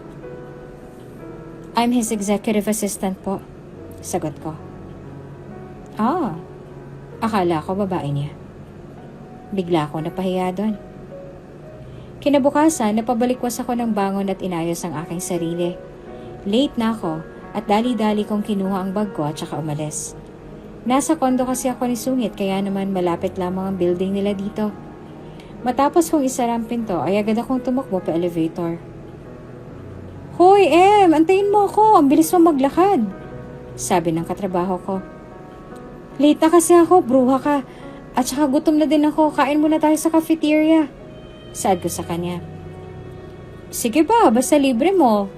I'm his executive assistant po, sagot ko. Akala ko babae niya. Bigla ako napahiya doon. Kinabukasan, napabalikwas ako ng bangon at inayos ang aking sarili. Late na ako at dali-dali kong kinuha ang bag ko at saka umalis. Nasa kondo kasi ako ni Sungit kaya naman malapit lamang ang building nila dito. Matapos kong isara ang pinto ay agad akong tumakbo pa elevator. Hoy, antayin mo ako. Ang bilis mo maglakad. Sabi ng katrabaho ko. Late na kasi ako, bruha ka. At saka gutom na din ako. Kain muna tayo sa cafeteria. Saad ko sa kanya. Sige ba, basta libre mo.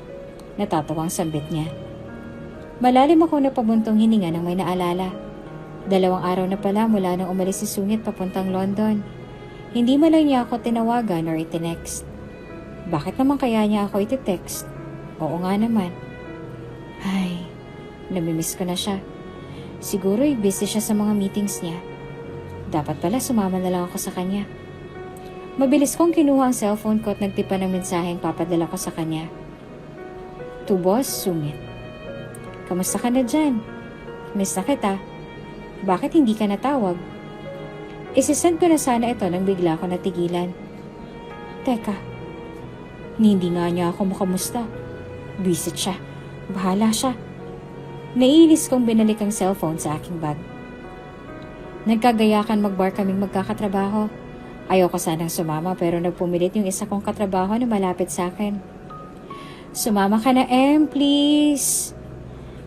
Natatawang sambit niya. Malalim ako na pabuntong hininga nang may naalala. 2 araw na pala mula nang umalis si Sungit papuntang London. Hindi man lang niya ako tinawagan or itinext. Bakit naman kaya niya ako iti-text? Oo nga naman. Ay, namimiss ko na siya. Siguro busy siya sa mga meetings niya. Dapat pala sumama na lang ako sa kanya. Mabilis kong kinuha ang cellphone ko at nagtipa ng mensaheng papadala ko sa kanya. To Boss Sungit. Kamusta ka na dyan? Miss na kita. Bakit hindi ka natawag? Isisend ko na sana ito nang bigla ko natigilan. Teka, hindi nga niya ako makamusta. Busy siya. Bahala siya. Naiinis kong binalik ang cellphone sa aking bag. Nagkagayakan mag-bar kaming magkakatrabaho. Ayoko sanang sumama pero nagpumilit yung isa kong katrabaho na malapit sa akin. Sumama ka na, please.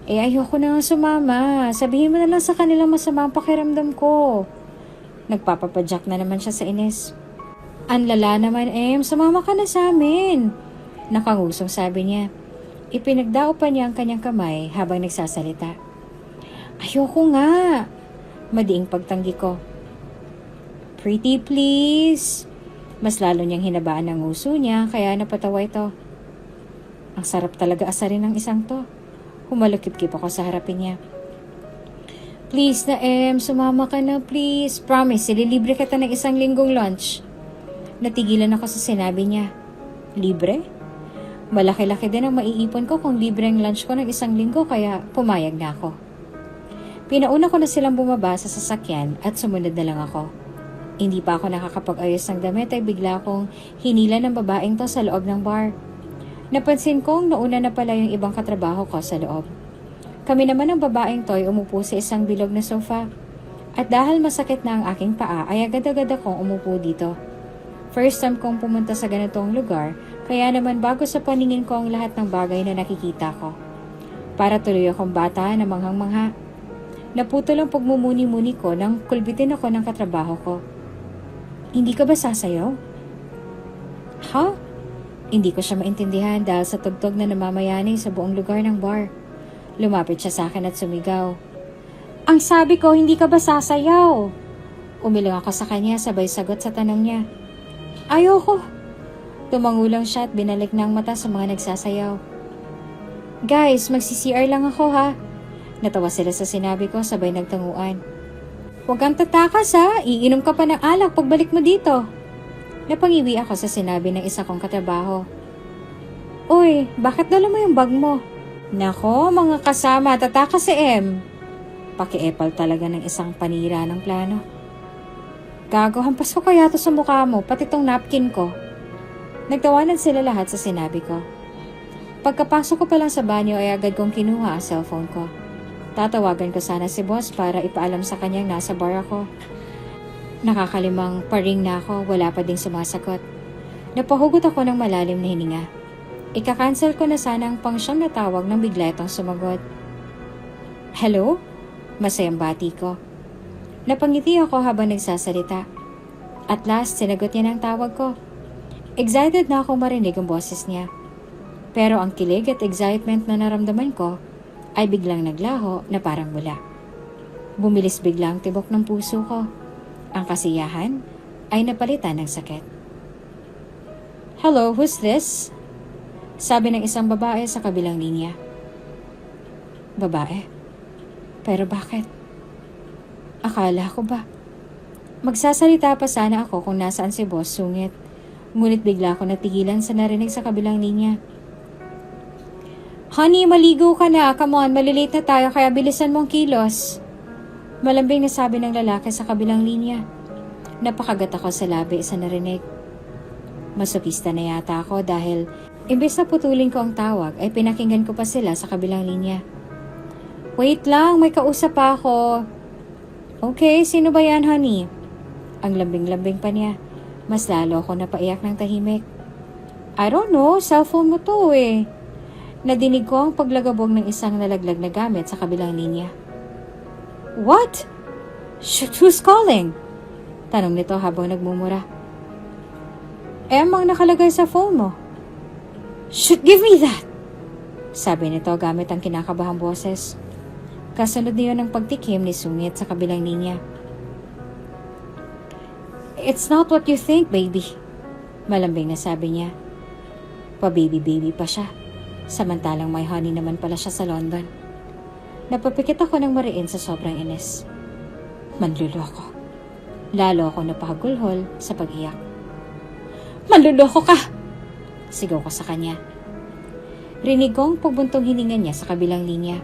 Ayoko na nga sumama. Sabihin mo na lang sa kanila masama ang pakiramdam ko. Nagpapapadyak na naman siya sa inis. Ang lala naman, sumama ka na sa amin. Nakangusong sabi niya. Ipinagdao pa niya ang kanyang kamay habang nagsasalita. Ayoko nga. Madiing pagtanggi ko. Pretty please. Mas lalo niyang hinabaan ang nguso niya kaya napatawa ito. Ang sarap talaga asarin ng isang to. Humalukip-kip ako sa harapin niya. Please na sumama ka na please. Promise, ililibre kita ng 1 linggong lunch. Natigilan ako sa sinabi niya. Libre? Malaki-laki din ang maiipon ko kung libre ang lunch ko ng 1 linggo kaya pumayag na ako. Pinauna ko na silang bumaba sa sasakyan at sumunod na lang ako. Hindi pa ako nakakapag-ayos ng damit ay bigla akong hinila ng babaeng to sa loob ng bar. Napansin kong nauna na pala yung ibang katrabaho ko sa loob. Kami naman ng babaeng to ay umupo sa isang bilog na sofa. At dahil masakit na ang aking paa ay agad-agad akong umupo dito. First time kong pumunta sa ganitong lugar kaya naman bago sa paningin ko ang lahat ng bagay na nakikita ko. Para tuloy akong bata na manghang-mangha. Naputol ang pagmumuni-muni ko nang kulbitin ako ng katrabaho ko. Hindi ka ba sasayaw? Ha? Hindi ko siya maintindihan dahil sa tugtog na namamayani sa buong lugar ng bar. Lumapit siya sa akin at sumigaw. Ang sabi ko, hindi ka ba sasayaw? Umilong ako sa kanya sabay sagot sa tanong niya. Ayoko. Tumangulang siya at binalik ng mata sa mga nagsasayaw. Guys, magsi-CR lang ako ha. Natawa sila sa sinabi ko sabay nagtanguan. Huwag kang tatakas ha, iinom ka pa ng alak pagbalik mo dito. Napangiwi ako sa sinabi ng isa kong katrabaho. Uy, bakit dala mo yung bag mo? Nako, mga kasama, tatakas si Pakiepal talaga ng isang panira ng plano. Gago, hampas ko kaya to sa mukha mo, pati tong napkin ko. Nagtawanan sila lahat sa sinabi ko. Pagkapasok ko pa lang sa banyo ay agad kong kinuha ang cellphone ko. Tatawagan ko sana si boss para ipaalam sa kanyang nasa bar ako. Nakakalimang paring na ako, wala pa ding sumasagot. Napahugot ako ng malalim na hininga. Ika-cancel ko na sana ang pangsyam na tawag nang bigla itong sumagot. Hello? Masayang bati ko. Napangiti ako habang nagsasalita. At last, sinagot niya ng tawag ko. Excited na akong marinig ang boses niya. Pero ang kilig at excitement na naramdaman ko ay biglang naglaho na parang wala. Bumilis biglang tibok ng puso ko. Ang kasiyahan ay napalitan ng sakit. Hello, who's this? Sabi ng isang babae sa kabilang linya. Babae? Pero bakit? Akala ko ba? Magsasalita pa sana ako kung nasaan si Boss Sungit. Ngunit bigla ako natigilan sa narinig sa kabilang linya. Honey, maligo ka na. Come on, malilate na tayo kaya bilisan mong kilos. Malambing na sabi ng lalaki sa kabilang linya. Napakagat ako sa labi sa narinig. Masokista na yata ako dahil imbes na putulin ko ang tawag ay pinakinggan ko pa sila sa kabilang linya. Wait lang, may kausap pa ako. Okay, sino ba yan, honey? Ang lambing-lambing pa niya. Mas lalo ako napaiyak ng tahimik. I don't know, cellphone mo to eh. Nadinig ko ang paglagabog ng isang nalaglag na gamit sa kabilang linya. What? Shoot, who's calling? Tanong nito habang nagmumura. Ang nakalagay sa phone mo. Shoot, give me that! Sabi nito gamit ang kinakabahang boses. Kasunod niyo ng pagtikim ni Sungit sa kabilang linya. It's not what you think, baby. Malambing na sabi niya. Pa-baby-baby pa siya. Samantalang may honey naman pala siya sa London. Napapikit ako ng mariin sa sobrang inis. Manluloko. Lalo ako napahagulhol sa pag-iyak. Manluloko ka! Sigaw ko sa kanya. Rinig ko ang pagbuntong hininga niya sa kabilang linya.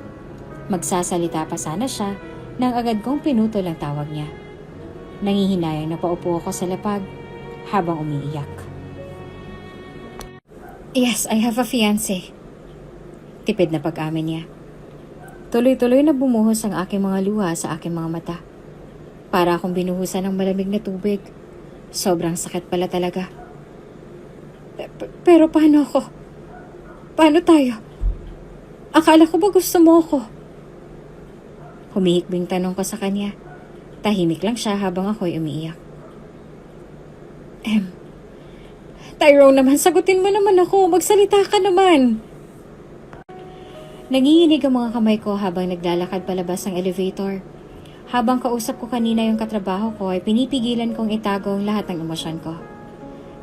Magsasalita pa sana siya nang agad kong pinutol ang tawag niya. Nangihinayang na paupo ako sa lapag habang umiiyak. Yes, I have a fiancé. Tipid na pag-amin niya. Tuloy-tuloy na bumuhos ang aking mga luha sa aking mga mata. Para akong binuhusan ng malamig na tubig. Sobrang sakit pala talaga. Pero paano ako? Paano tayo? Akala ko ba gusto mo ako? Humihikbing tanong ko sa kanya. Tahimik lang siya habang ako'y umiiyak. Tyrone naman, sagutin mo naman ako. Magsalita ka naman. Nanginginig ang mga kamay ko habang naglalakad palabas ng elevator. Habang kausap ko kanina yung katrabaho ko ay pinipigilan kong itago ang lahat ng emosyon ko.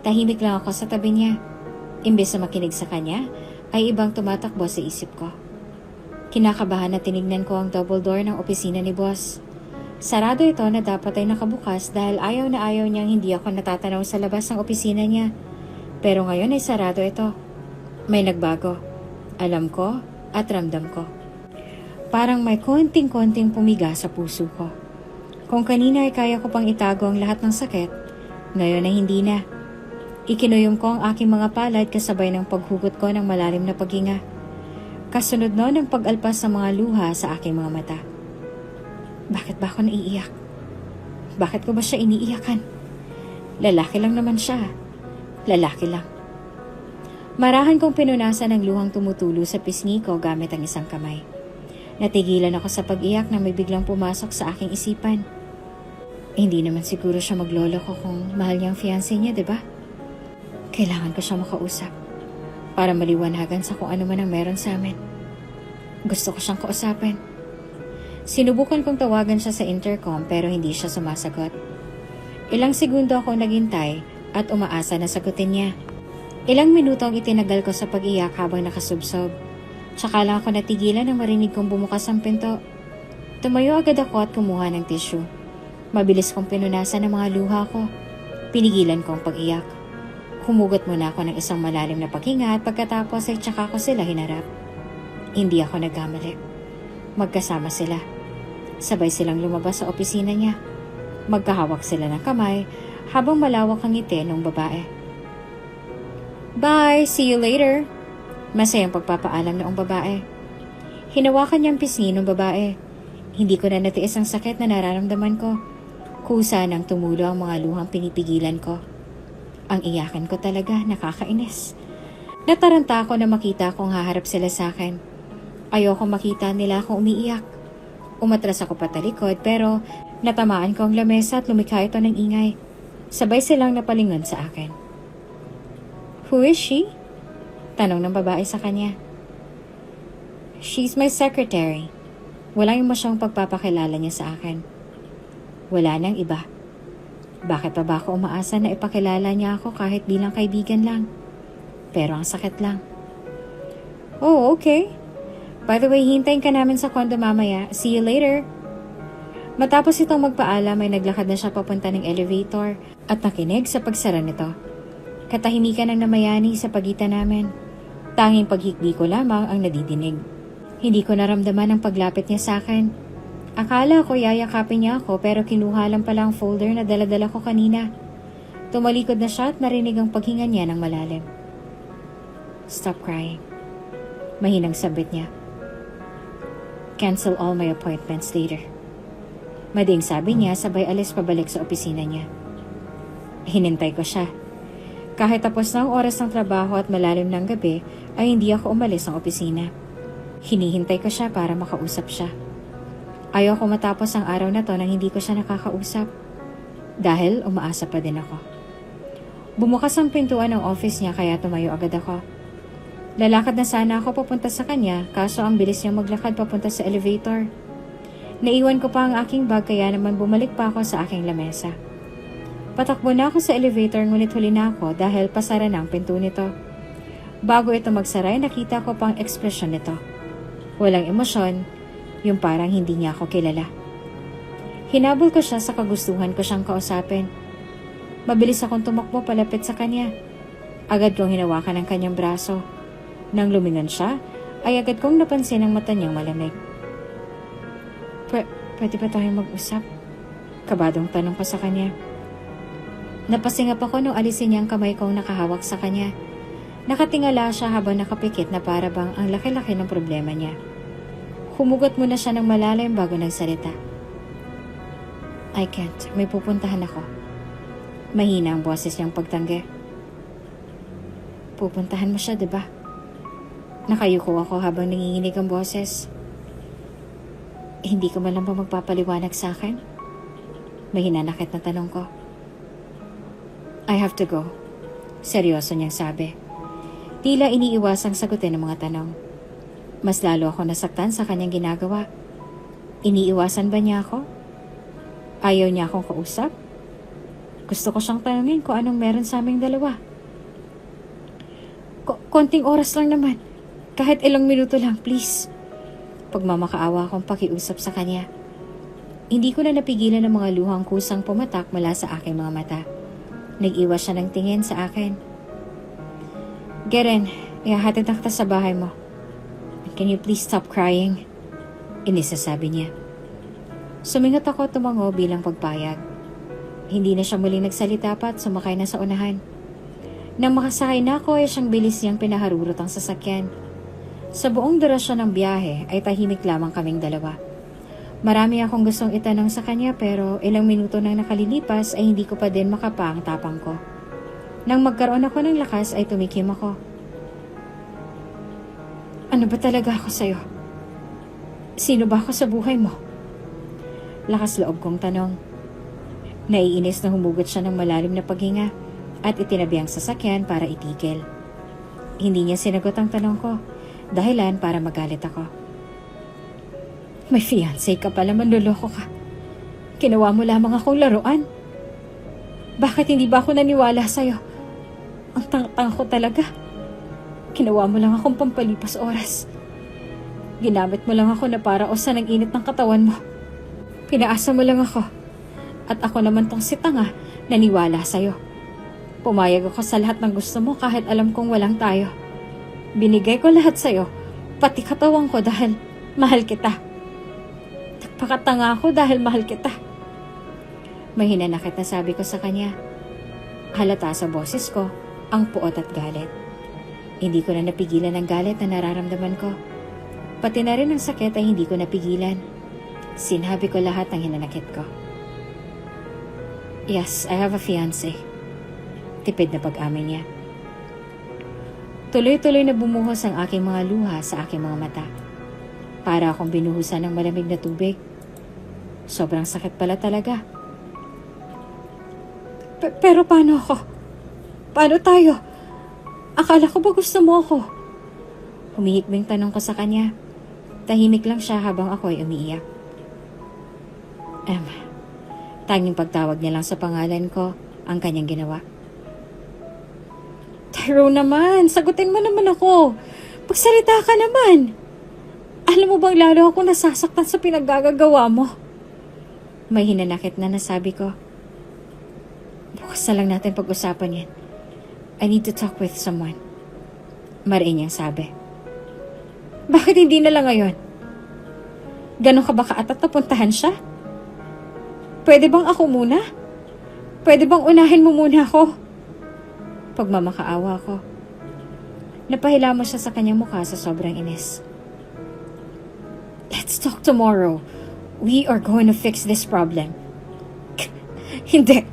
Tahimik lang ako sa tabi niya. Imbes na makinig sa kanya, ay ibang tumatakbo sa isip ko. Kinakabahan na tinignan ko ang double door ng opisina ni boss. Sarado ito na dapat ay nakabukas dahil ayaw na ayaw niyang hindi ako natatanaw sa labas ng opisina niya. Pero ngayon ay sarado ito. May nagbago. Alam ko at ramdam ko. Parang may konting-konting pumiga sa puso ko. Kung kanina ay kaya ko pang itago ang lahat ng sakit, ngayon ay hindi na. Ikinuyom ko ang aking mga palad kasabay ng paghugot ko ng malalim na paghinga. Kasunod noon ang pag-alpas ng mga luha sa aking mga mata. Bakit ba ako naiiyak? Bakit ko ba siya iniiyakan? Lalaki lang naman siya. Lalaki lang. Marahan kong pinunasan ang luhang tumutulo sa pisngi ko gamit ang isang kamay. Natigilan ako sa pag-iyak na may biglang pumasok sa aking isipan. Hindi naman siguro siya maglolo ko kung mahal niya ang fiancé niya, diba? Kailangan ko siya makausap para maliwanagan sa kung ano man ang meron sa amin. Gusto ko siyang kausapin. Sinubukan kong tawagan siya sa intercom pero hindi siya sumasagot. Ilang segundo ako naghintay at umaasa na sagutin niya. Ilang minuto ang itinagal ko sa pag-iyak habang nakasubsob. Tsaka lang ako natigilan nang marinig kong bumukas ang pinto. Tumayo agad ako at kumuha ng tissue. Mabilis kong pinunasan ang mga luha ko. Pinigilan ko ang pag-iyak. Humugot muna ako ng isang malalim na paghinga at pagkatapos ay tsaka ko sila hinarap. Hindi ako nagkamali. Magkasama sila. Sabay silang lumabas sa opisina niya. Magkahawak sila ng kamay habang malawak ang ngiti ng babae. Bye! See you later! Masayang pagpapaalam noong babae. Hinawakan niyang pisngi ng babae. Hindi ko na natiis ang sakit na nararamdaman ko. Kusa nang tumulo ang mga luhang pinipigilan ko. Ang iyakan ko talaga, nakakainis. Nataranta ako na makita kong haharap sila sa akin. Ayoko makita nila akong umiiyak. Umatras ako patalikod pero natamaan ko ang lamesa at lumikha ito ng ingay. Sabay silang napalingon sa akin. Who is she? Tanong ng babae sa kanya. She's my secretary. Walang emosyong pagpapakilala niya sa akin. Wala nang iba. Bakit pa ba ako umaasa na ipakilala niya ako kahit bilang kaibigan lang? Pero ang sakit lang. Oh, okay. By the way, hintayin ka namin sa condo mamaya. See you later. Matapos itong magpaalam ay naglakad na siya papunta ng elevator at nakinig sa pagsara nito. Katahimikan ang namayani sa pagitan namin. Tanging paghikbi ko lamang ang nadidinig. Hindi ko naramdaman ang paglapit niya sa akin. Akala ko yayakapin niya ako pero kinuha lang pala ang folder na daladala ko kanina. Tumalikod na siya at narinig ang paghinga niya ng malalim. Stop crying. Mahinang sabit niya. Cancel all my appointments later. Mading sabi niya sabay alis pabalik sa opisina niya. Hinintay ko siya. Kahit tapos na ang oras ng trabaho at malalim ng gabi, ay hindi ako umalis ng opisina. Hinihintay ko siya para makausap siya. Ayaw ko matapos ang araw na to nang hindi ko siya nakakausap. Dahil umaasa pa din ako. Bumukas ang pintuan ng office niya kaya tumayo agad ako. Lalakad na sana ako papunta sa kanya kaso ang bilis niya maglakad papunta sa elevator. Naiwan ko pa ang aking bag kaya naman bumalik pa ako sa aking lamesa. Patakbo na ako sa elevator ngunit huli na ako dahil pasara na ang pinto nito. Bago ito magsaray nakita ko pang ekspresyon nito. Walang emosyon, yung parang hindi niya ako kilala. Hinabol ko siya sa kagustuhan ko siyang kausapin. Mabilis akong tumakbo palapit sa kanya. Agad kong hinawakan ang kanyang braso. Nang lumingon siya, ay agad kong napansin ang mata niyang malamig. Pwede ba tayong mag-usap? Kabadong tanong ko sa kanya. Napasingap ako nung alisin niya ang kamay kong nakahawak sa kanya. Nakatingala siya habang nakapikit na para bang ang laki-laki ng problema niya. Humugot muna siya ng malalim bago nagsalita. I can't. May pupuntahan ako. Mahina ang boses niyang pagtanggi. Pupuntahan mo siya, diba? Nakayuko ako habang nanginginig ang boses. Hindi ka man lang ba magpapaliwanag sa akin? May hinanakit na tanong ko. I have to go. Seryoso niyang sabi. Tila iniiwasang sagutin ang mga tanong. Mas lalo ako nasaktan sa kanyang ginagawa. Iniiwasan ba niya ako? Ayaw niya akong kausap? Gusto ko siyang tanungin kung anong meron sa aming dalawa. Konting oras lang naman. Kahit ilang minuto lang, please. Pagmamakaawa akong pakiusap sa kanya. Hindi ko na napigilan ang mga luhang kusang pumatak mula sa aking mga mata. Nag-iwas siya ng tingin sa akin. Geren, ihahatid na kita sa bahay mo. Can you please stop crying? Inisasabi niya. Sumingat ako tumango bilang pagpayag. Hindi na siya muling nagsalita pa at sumakay na sa unahan. Nang makasakay na ako ay siyang bilis niyang pinaharurot ang sasakyan. Sa buong durasyon ng biyahe ay tahimik lamang kaming dalawa. Marami akong gustong itanong sa kanya pero ilang minuto nang nakalilipas ay hindi ko pa din makapa ang tapang ko. Nang magkaroon ako ng lakas ay tumikim ako. Ano ba talaga ako sa'yo? Sino ba ako sa buhay mo? Lakas loob kong tanong. Naiinis na humugot siya ng malalim na paghinga at itinabi ang sasakyan para itigil. Hindi niya sinagot ang tanong ko, dahilan para magalit ako. May fiancé ka pala, manloloko ka. Ginawa mo lamang akong laruan. Bakit hindi ba ako naniwala sa'yo? Ang tang-tang ko talaga. Ginawa mo lang akong pampalipas oras. Ginamit mo lang ako na para usan ang init ng katawan mo. Pinaasa mo lang ako. At ako naman tong si tanga, naniwala sa'yo. Pumayag ako sa lahat ng gusto mo kahit alam kong walang tayo. Binigay ko lahat sa'yo, pati katawan ko dahil mahal kita. Nagpakatanga ako dahil mahal kita. May hinanakit na sabi ko sa kanya. Halata sa boses ko ang puot at galit. Hindi ko na napigilan ang galit na nararamdaman ko. Pati na rin ang sakit ay hindi ko napigilan. Sinabi ko lahat ng hinanakit ko. Yes, I have a fiancé. Tipid na pag-amin niya. Tuloy-tuloy na bumuhos ang aking mga luha sa aking mga mata. Para akong binuhusan ng malamig na tubig. Sobrang sakit pala talaga. Pero paano ako? Paano tayo? Akala ko ba gusto mo ako? Humihikbing tanong ko sa kanya. Tahimik lang siya habang ako ay umiiyak. Emma. Tanging pagtawag niya lang sa pangalan ko ang kanyang ginawa. Tyrone naman, sagutin mo naman ako. Pagsalita ka naman. Alam mo bang lalo ako nasasaktan sa pinaggagawa mo? May hinanakit na nasabi ko. Bukas na lang natin pag-usapan yan. I need to talk with someone. Mariin niyang sabi. Bakit hindi na lang ngayon? Ganon ka ba kaatat na puntahan siya? Pwede bang ako muna? Pwede bang unahin mo muna ako? Pagmamakaawa ko. Napahila mo siya sa kanyang mukha sa sobrang inis. Let's talk tomorrow. We are going to fix this problem. Hindi.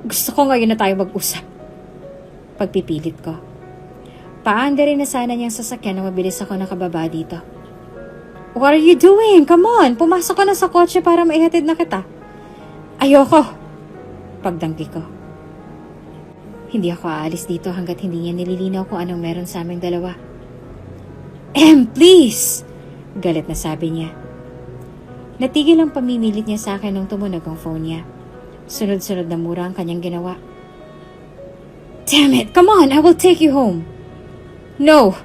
Gusto ko ngayon na tayo mag-usap. Pagpipilit ko. Paanda rin na sana niyang sasakyan na mabilis ako nakababa dito. What are you doing? Come on, pumasok ka na sa kotse para maihatid na kita. Ayoko. Pagdanggi ko. Hindi ako aalis dito hanggat hindi niya nililinaw kung anong meron sa aming dalawa. Please! Galit na sabi niya. Natigil ang pamimilit niya sa akin nung tumunog ang phone niya. Sunod-sunod na mura ang kanyang ginawa. Damn it! Come on! I will take you home! No!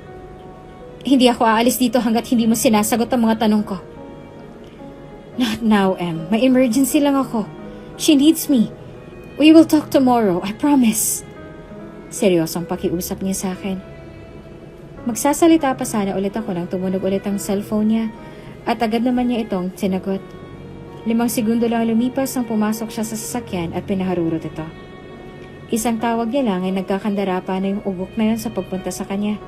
Hindi ako aalis dito hanggat hindi mo sinasagot ang mga tanong ko. Not now, Em. May emergency lang ako. She needs me. We will talk tomorrow. I promise. Seryosong pakiusap niya sa akin. Magsasalita pa sana ulit ako nang tumunog ulit ang cellphone niya at agad naman niya itong sinagot. 5 segundo lang lumipas nang pumasok siya sa sasakyan at pinaharurot ito. Isang tawag niya lang ay nagkakandara pa na yung ugok na yun sa pagpunta sa kanya.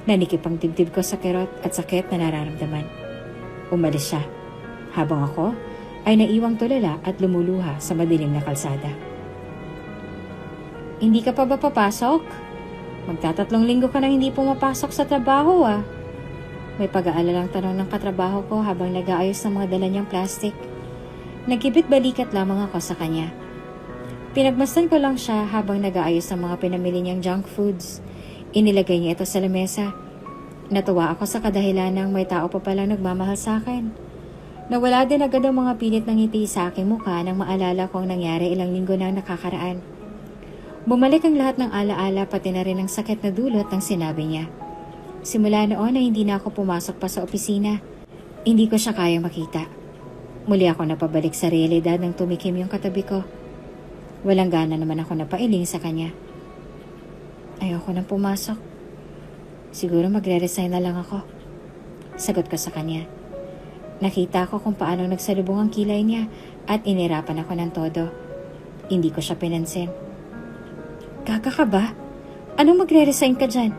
Nanikip ang dibdib ko sa kirot at sakit na nararamdaman. Umalis siya, habang ako ay naiwang tulala at lumuluha sa madilim na kalsada. Hindi ka pa ba papasok? Magta3 linggo ka nang hindi pumapasok sa trabaho ah. May pag-aalalang tanong ng katrabaho ko habang nag-aayos ng mga dala niyang plastic. Nagkibit-balikat lamang ako sa kanya. Pinagmasdan ko lang siya habang nag-aayos ng mga pinamili niyang junk foods. Inilagay niya ito sa lamesa. Natuwa ako sa kadahilan ng may tao pa palang nagmamahal sa akin. Nawala din agad ang mga pilit ng ngiti sa aking mukha nang maalala ko ang nangyari ilang linggo na nakakaraan. Bumalik ang lahat ng alaala pati na rin ang sakit na dulot ng sinabi niya. Simula noon ay hindi na ako pumasok pa sa opisina. Hindi ko siya kayang makita. Muli ako napabalik sa realidad nang tumikim yung katabi ko. Walang gana naman ako napailing sa kanya. Ayoko nang pumasok. Siguro magre-resign na lang ako. Sagot ko sa kanya. Nakita ko kung paano nagsalubong ang kilay niya at inirapan ako ng todo. Hindi ko siya pinansin. Gaga ka ba? Anong magre-resign ka dyan?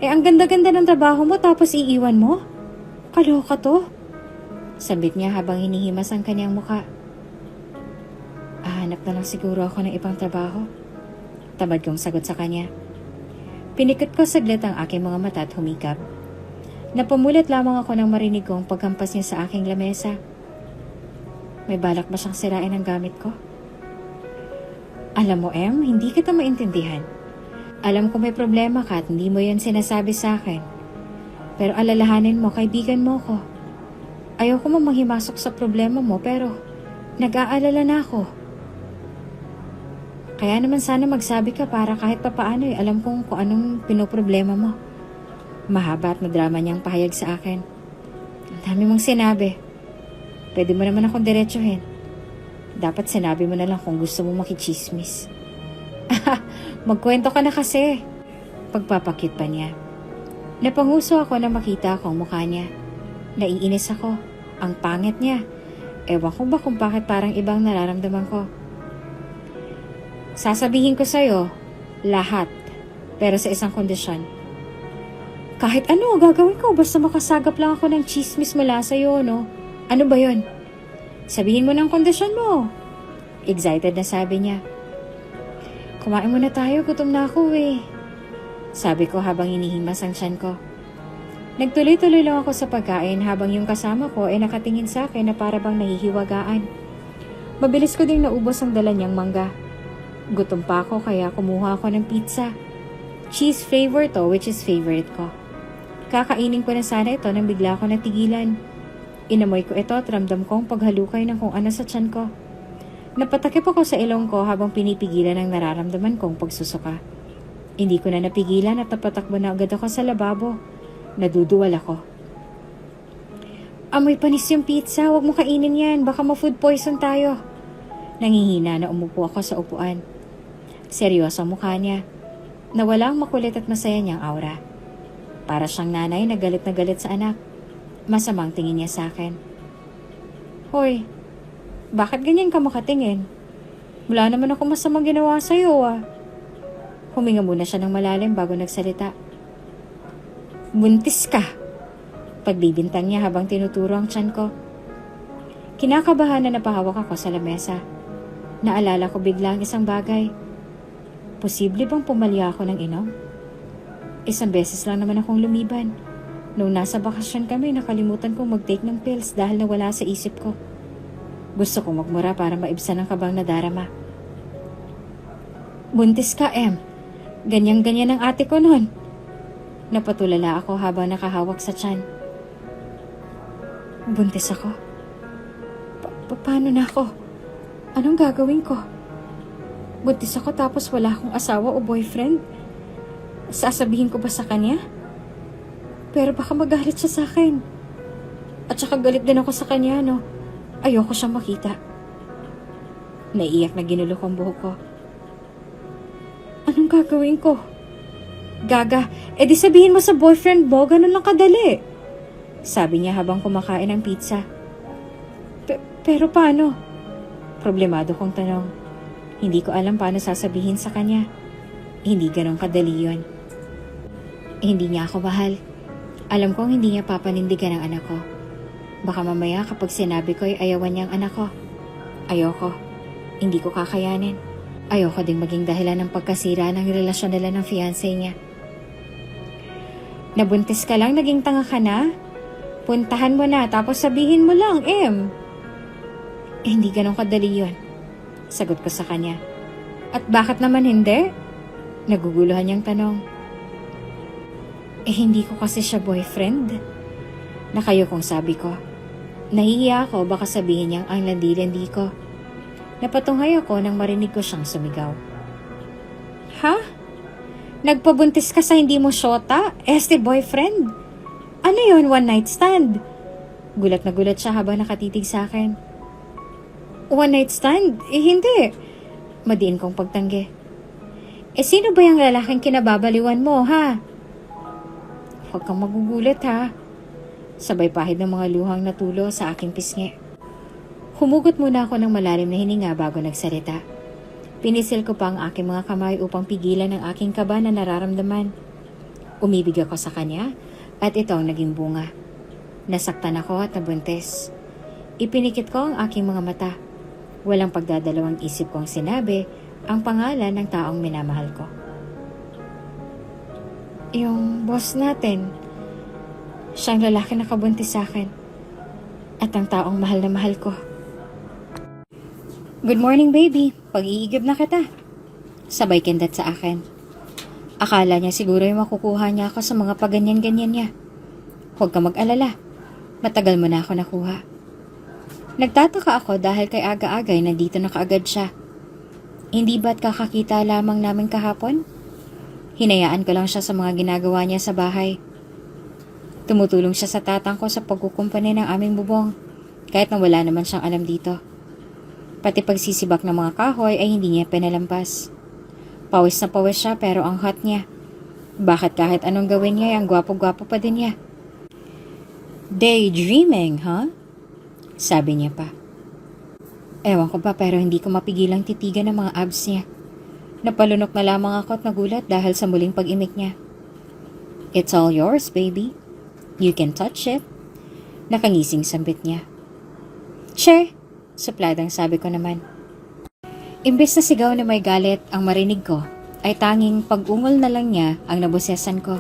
Ang ganda-ganda ng trabaho mo tapos iiwan mo? Kaloka to. Sambit niya habang hinihimas ang kanyang muka. Hanap na lang siguro ako ng ibang trabaho. Tamad kong sagot sa kanya. Pinikot ko saglit ang aking mga mata at humikap. Napumulat lamang ako nang marinig kong paghampas niya sa aking lamesa. May balak ba siyang sirain ang gamit ko? Alam mo, Em, hindi kita maintindihan. Alam ko may problema ka at hindi mo yan sinasabi sa akin. Pero alalahanin mo, kaibigan mo ko. Ayoko mo manghimasok sa problema mo pero nag-aalala na ako. Kaya naman sana magsabi ka para kahit papaano alam kong kung anong pinoproblema mo. Mahaba at madrama niyang pahayag sa akin. Ang dami mong sinabi. Pwede mo naman akong diretsuhin. Dapat sinabi mo na lang kung gusto mo makichismis. Magkwento ka na kasi. Pagpapakit pa niya. Napanguso ako na makita ko ang mukha niya. Naiinis ako. Ang pangit niya. Ewan ko ba kung bakit parang ibang nararamdaman ko. Sasabihin ko sa'yo, lahat. Pero sa isang kondisyon. Kahit ano, gagawin ko. Basta makasagap lang ako ng chismis mula sa'yo, no? Ano ba yon? Sabihin mo ng kondisyon mo. Excited na sabi niya. Kumain muna tayo, gutom na ako eh. Sabi ko habang hinihimas ang tiyan ko. Nagtuloy-tuloy lang ako sa pagkain habang yung kasama ko ay nakatingin sa akin na para bang nahihiwagaan. Mabilis ko ding naubos ang dala niyang mangga. Gutom pa ako kaya kumuha ako ng pizza. Cheese flavor to which is favorite ko. Kakainin ko na sana ito nang bigla ako natigilan. Inamoy ko ito at ramdam kong paghalukay ng kung ano sa tiyan ko. Napatakip ako sa ilong ko habang pinipigilan ang nararamdaman kong pagsusuka. Hindi ko na napigilan at napatakbo na agad ako sa lababo. Naduduwal ako. Amoy panis yung pizza, huwag mo kainin yan, baka ma-food poison tayo. Nangihina na umupo ako sa upuan. Seryoso ang mukha niya. Nawala ang makulit at masaya niyang aura. Para siyang nanay na galit sa anak. Masamang tingin niya sa akin. Hoy, bakit ganyan ka makatingin? Wala naman ako masamang ginawa sa'yo Huminga muna siya ng malalim bago nagsalita. Buntis ka. Pagbibintang niya habang tinuturo ang tiyan ko. Kinakabahan na napahawak ako sa lamesa. Naalala ko bigla ang isang bagay. Posible bang pumalya ako ng inom? Isang beses lang naman akong lumiban. Noong nasa bakasyon kami, nakalimutan kong mag-take ng pills dahil nawala sa isip ko. Gusto kong magmura para maibsan ang kabang nadarama. Buntis ka, Em. Ganyan-ganyan ang ate ko nun. Napatulala ako habang nakahawak sa tiyan. Buntis ako? Paano na ako? Anong gagawin ko? Buntis ako tapos wala akong asawa o boyfriend? Sasabihin ko ba sa kanya? Pero baka magalit siya sa akin. At saka galit din ako sa kanya, no? Ayoko siyang makita. Naiiyak na ginulo ko ang buhok ko. Anong gagawin ko? Gaga, edi sabihin mo sa boyfriend mo, ganun lang kadali. Sabi niya habang kumakain ng pizza. Pero paano? Problemado kong tanong. Hindi ko alam paano sasabihin sa kanya. Hindi ganun kadali yun. Hindi niya ako mahal. Alam kong hindi niya papanindigan ang anak ko. Baka mamaya kapag sinabi ko ay ayawan niya ang anak ko. Ayoko. Hindi ko kakayanin. Ayoko ding maging dahilan ng pagkasira ng relasyon nila ng fiancé niya. Nabuntis ka lang, naging tanga ka na? Puntahan mo na tapos sabihin mo lang, Em. Hindi ganun kadali yun. Sagot ko sa kanya. At bakit naman hindi? Naguguluhan niyang tanong. Hindi ko kasi siya boyfriend. Nakayo kong sabi ko. Nahihiya ako baka sabihin niyang ang landi-landi ko. Napatunghay ako nang marinig ko siyang sumigaw. Ha? Nagpabuntis ka sa hindi mo syota? Este boyfriend? Ano yon, one night stand? Gulat na gulat siya habang nakatitig sa akin. One night stand? Hindi. Madiin kong pagtanggi. Sino ba yung lalaking kinababaliwan mo, ha? Huwag kang magugulat, ha? Sabay pahid ng mga luhang natulo sa aking pisngi. Humugot muna ako ng malalim na hininga bago nagsalita. Pinisil ko pa ang aking mga kamay upang pigilan ang aking kaba na nararamdaman. Umibig ako sa kanya at ito ang naging bunga. Nasaktan ako at nabuntis. Ipinikit ko ang aking mga mata. Walang pagdadalawang isip kong sinabi ang pangalan ng taong minamahal ko. Yung boss natin, siyang lalaki na kabuntis sa akin at ang taong mahal na mahal ko. Good morning, baby. Pag-iigib na kita. Sabay kindat sa akin. Akala niya siguro yung makukuha niya ako sa mga paganyan-ganyan niya. Huwag ka mag-alala. Matagal mo na ako nakuha. Nagtataka ako dahil kay aga-agay nandito na kaagad siya. Hindi ba't kakakita lamang namin kahapon? Hinayaan ko lang siya sa mga ginagawa niya sa bahay. Tumutulong siya sa tatang ko sa pagkukumpani ng aming bubong, kahit na wala naman siyang alam dito. Pati pagsisibak ng mga kahoy ay hindi niya pinalampas. Pawis na pawis siya pero ang hot niya. Bakit kahit anong gawin niya ay ang gwapo-gwapo pa din niya? Daydreaming, huh? Sabi niya pa. Ewan ko ba pero hindi ko mapigilang titigan ng mga abs niya. Napalunok na lamang ako at nagulat dahil sa muling pag-imik niya. It's all yours, baby. You can touch it. Nakangising sambit niya. Che! Supladang sabi ko naman. Imbes na sigaw na may galit ang marinig ko, ay tanging pag-ungol na lang niya ang nabusesan ko.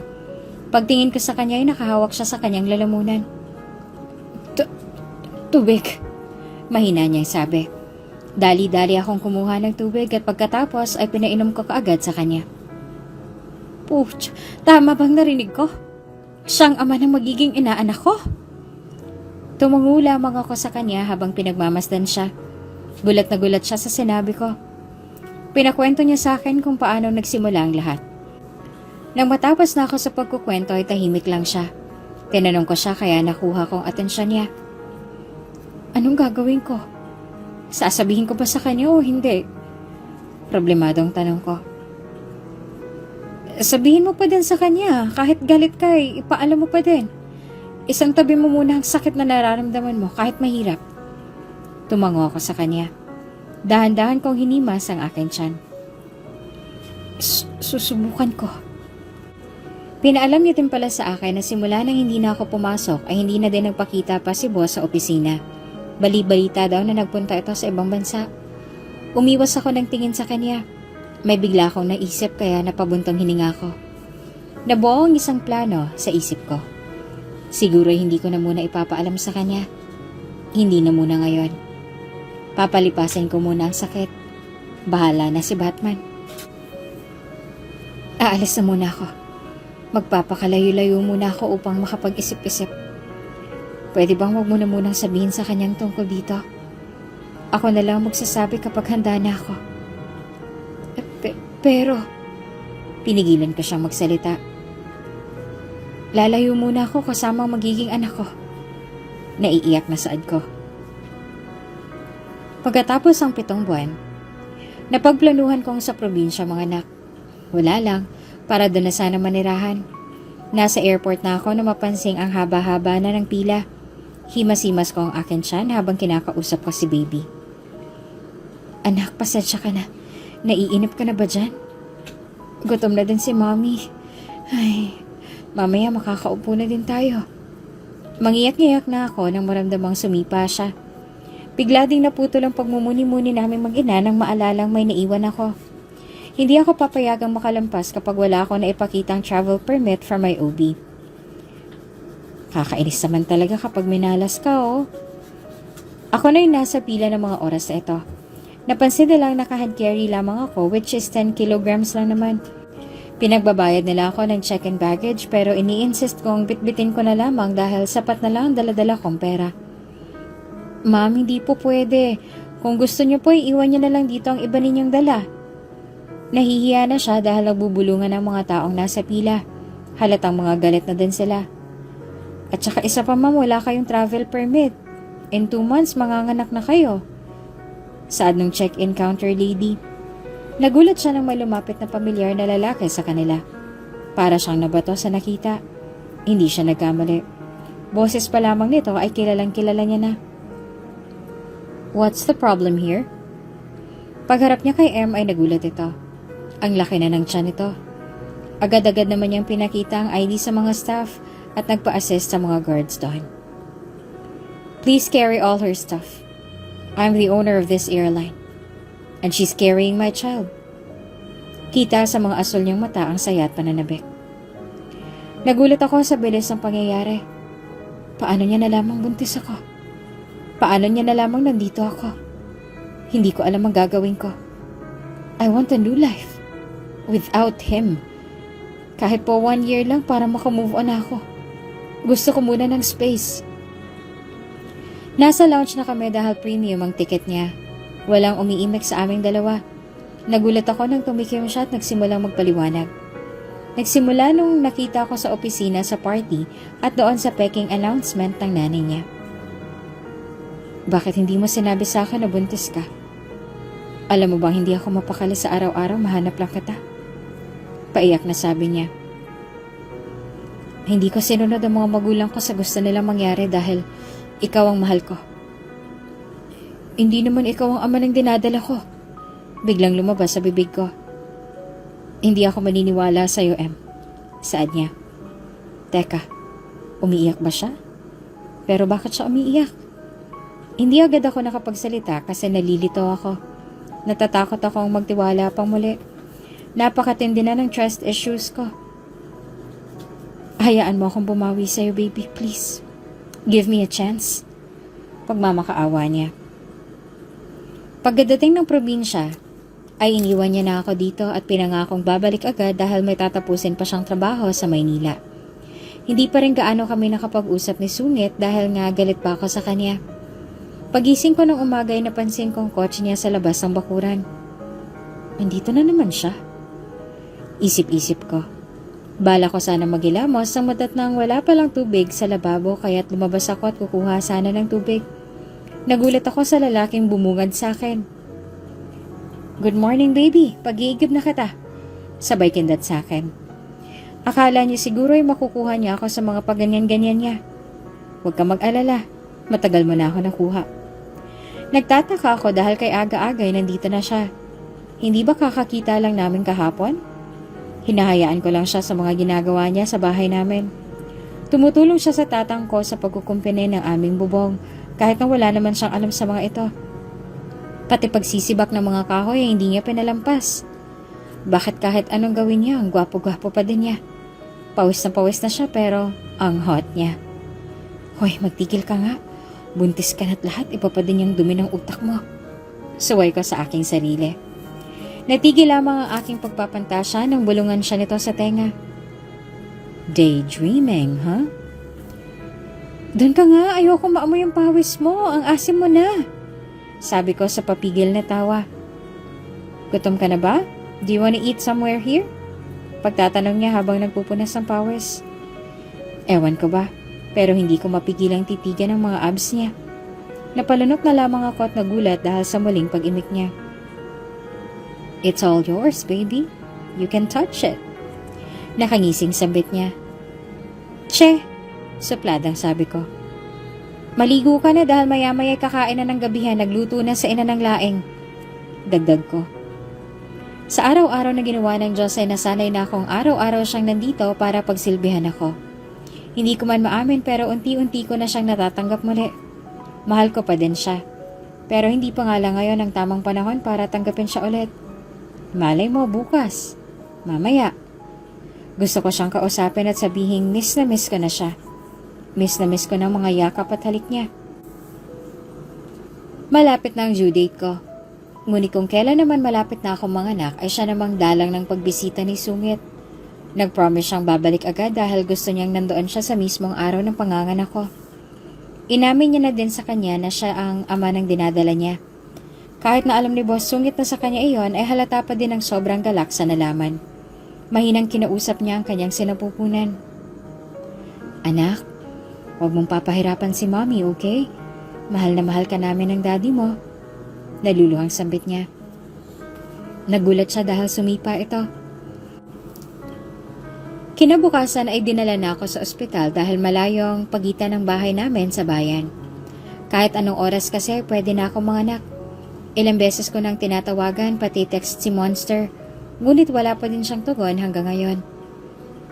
Pagtingin ko sa kanya ay nakahawak siya sa kanyang lalamunan. Tubig. Mahina niyang sabi. Dali-dali akong kumuha ng tubig at pagkatapos ay pinainom ko kaagad sa kanya. Puch, tama bang narinig ko? Siyang ama ng magiging inaanak ko? Tumungo lamang ako sa kanya habang pinagmamasdan siya. Gulat na gulat siya sa sinabi ko. Pinakwento niya sa akin kung paano nagsimula ang lahat. Nang matapos na ako sa pagkukwento ay tahimik lang siya. Tinanong ko siya kaya nakuha kong atensyon niya. Anong gagawin ko? Sasabihin ko ba sa kanya o hindi? Problemadong tanong ko. Sabihin mo pa din sa kanya, kahit galit ka ipaalam mo pa din. Isang tabi mo muna ang sakit na nararamdaman mo kahit mahirap. Tumango ako sa kanya. Dahan-dahan kong hinimas ang aking tiyan. Susubukan ko. Pinaalam niya din pala sa akin na simula nang hindi na ako pumasok ay hindi na din nagpakita pa si boss sa opisina. Bali-balita daw na nagpunta ito sa ibang bansa. Umiwas ako ng tingin sa kanya. May bigla akong naisip kaya napabuntong hininga ko. Nabuo ang isang plano sa isip ko. Siguro hindi ko na muna ipapaalam sa kanya. Hindi na muna ngayon. Papalipasin ko muna ang sakit. Bahala na si Batman. Aalis na muna ako. Magpapakalayo-layo muna ako upang makapag-isip-isip. Pwede bang wag mo na munang sabihin sa kanyang tungkol dito? Ako na lang magsasabi kapag handa na ako. Pero, pinigilan ko siyang magsalita. Lalayo muna ako kasama ang magiging anak ko. Naiiyak na saad ko. Pagkatapos ang 7 buwan, napagplanuhan kong sa probinsya mga anak. Wala lang, para doon na sana manirahan. Nasa airport na ako na mapansing ang haba-haba na ng pila. Himas-himas ko ang akin tiyan habang kinakausap ko si baby. Anak, pasensya ka na. Naiinip ka na ba dyan? Gutom na din si mommy. Ay, mamaya makakaupo na din tayo. Mangiyak-ngiyak na ako nang maramdamang sumipa siya. Bigla ding naputol ang pagmumuni-muni namin mag-ina nang maalalang may naiwan ako. Hindi ako papayagang makalampas kapag wala ako na ipakitang travel permit for my OB. Kakainis naman talaga kapag minalas ka, oh. Ako na yung nasa pila ng mga oras na ito. Napansin nilang naka-hand carry lamang ako, which is 10 kilograms lang naman. Pinagbabayad nila ako ng check-in baggage pero ini-insist kong bitbitin ko na lamang dahil sapat na lang ang dala-dala kong pera. Ma'am, hindi po pwede. Kung gusto niyo po, iiwan niyo na lang dito ang iba ninyong dala. Nahihiya na siya dahil nagbubulungan ang mga taong nasa pila. Halatang mga galit na din sila. At saka isa pa ma'am, wala kayong travel permit. In 2 months, manganganak na kayo. Saad nung check-in counter lady. Nagulat siya nang may lumapit na pamilyar na lalaki sa kanila. Para siyang nabato sa nakita. Hindi siya nagkamali. Boses pa lamang nito ay kilalang-kilala niya na. What's the problem here? Pagharap niya kay M ay nagulat ito. Ang laki na ng tiyan nito. Agad-agad naman niyang pinakita ang ID sa mga staff at nagpa-assist sa mga guards doon. Please carry all her stuff. I'm the owner of this airline. And she's carrying my child. Kita sa mga asul niyang mata ang saya at pananabik. Nagulat ako sa bilis ng pangyayari. Paano niya nalamang buntis ako? Paano niya nalamang nandito ako? Hindi ko alam ang gagawin ko. I want a new life. Without him. Kahit po 1 year lang para makamove on ako. Gusto ko muna ng space. Nasa lounge na kami dahil premium ang ticket niya. Walang umiimik sa aming dalawa. Nagulat ako nang tumikim siya at nagsimulang magpaliwanag. Nagsimula nung nakita ko sa opisina sa party at doon sa peking announcement ng nanay niya. Bakit hindi mo sinabi sa akin na buntis ka? Alam mo bang hindi ako mapakali sa araw-araw, mahanap lang kita? Paiyak na sabi niya. Hindi ko sinunod ang mga magulang ko sa gusto nilang mangyari dahil ikaw ang mahal ko. Hindi naman ikaw ang ama ng dinadala ko. Biglang lumabas sa bibig ko. Hindi ako maniniwala sa'yo, M. Saad niya. Teka, umiiyak ba siya? Pero bakit siya umiiyak? Hindi agad ako nakapagsalita kasi nalilito ako. Natatakot akong magtiwala pang muli. Napakatindi na ng trust issues ko. Hayaan mo akong bumawi sa'yo, baby, please. Give me a chance. Pagmamakaawa niya. Pagdating ng probinsya, ay iniwan niya na ako dito at pinangakong babalik agad dahil may tatapusin pa siyang trabaho sa Maynila. Hindi pa rin gaano kami nakapag-usap ni Sungit dahil nga galit pa ako sa kanya. Pagising ko ng umaga ay napansin kong kotse niya sa labas ng bakuran. Nandito na naman siya. Isip-isip ko. Bala ko sana magilamos ang matat nang wala palang tubig sa lababo kaya't lumabas ako at kukuha sana ng tubig. Nagulat ako sa lalaking bumungad sa akin. Good morning, baby. Pag-iigib na kita. Sabay kindat sa akin. Akala niya siguro ay makukuha niya ako sa mga paganyan-ganyan niya. Huwag ka mag-alala. Matagal mo na ako nakuha. Nagtataka ako dahil kay aga-agay nandito na siya. Hindi ba kakakita lang namin kahapon? Hinahayaan ko lang siya sa mga ginagawa niya sa bahay namin. Tumutulong siya sa tatang ko sa pagkukumpine ng aming bubong kahit na wala naman siyang alam sa mga ito. Pati pagsisibak ng mga kahoy ay hindi niya pinalampas. Bakit kahit anong gawin niya, ang gwapo-gwapo pa din niya. Pawis na siya pero ang hot niya. Hoy, magtigil ka nga. Buntis ka na't lahat, iba pa din yung dumi ng utak mo. Suway ko sa aking sarili. Natigil lamang ang aking pagpapantasya nang bulungan siya nito sa tenga. Daydreaming, huh? Doon ka nga, ayoko maamoy yung pawis mo, ang asim mo na. Sabi ko sa papigil na tawa. Gutom ka na ba? Do you wanna eat somewhere here? Pagtatanong niya habang nagpupunas ng pawis. Ewan ko ba, pero hindi ko mapigilang titigan ang mga abs niya. Napalunok na lamang ako at nagulat dahil sa muling pag-imik niya. It's all yours, baby. You can touch it. Nakangising sambit niya. Che! Supladang sabi ko. Maligo ka na dahil maya-maya kakain na ng gabihan, nagluto na sa ina ng laing. Dagdag ko. Sa araw-araw na ginawa ng Diyos ay nasanay na akong araw-araw siyang nandito para pagsilbihan ako. Hindi ko man maamin pero unti-unti ko na siyang natatanggap muli. Mahal ko pa din siya. Pero hindi pa nga lang ngayon ang tamang panahon para tanggapin siya ulit. Malay mo bukas. Mamaya. Gusto ko siyang kausapin at sabihin miss na miss ko na siya. Miss na miss ko ng mga yakap at halik niya. Malapit na ang due date ko. Ngunit kung kailan naman malapit na akong manganak ay siya namang dalang ng pagbisita ni Sungit. Nag-promise siyang babalik agad dahil gusto niyang nandoon siya sa mismong araw ng panganganak ko. Inamin niya na din sa kanya na siya ang ama ng dinadala niya. Kahit na alam ni Boss Sungit na sa kanya iyon ay halata pa din ang sobrang galak sa nalaman. Mahinang kinausap niya ang kanyang sinapupunan. Anak, huwag mong papahirapan si Mommy, okay? Mahal na mahal ka namin ng daddy mo. Naluluhang sambit niya. Nagulat siya dahil sumipa ito. Kinabukasan ay dinala na ako sa ospital dahil malayo ang pagitan ng bahay namin sa bayan. Kahit anong oras kasi pwede na ako manganak. Ilang beses ko nang tinatawagan pati text si Monster, ngunit wala pa din siyang tugon hanggang ngayon.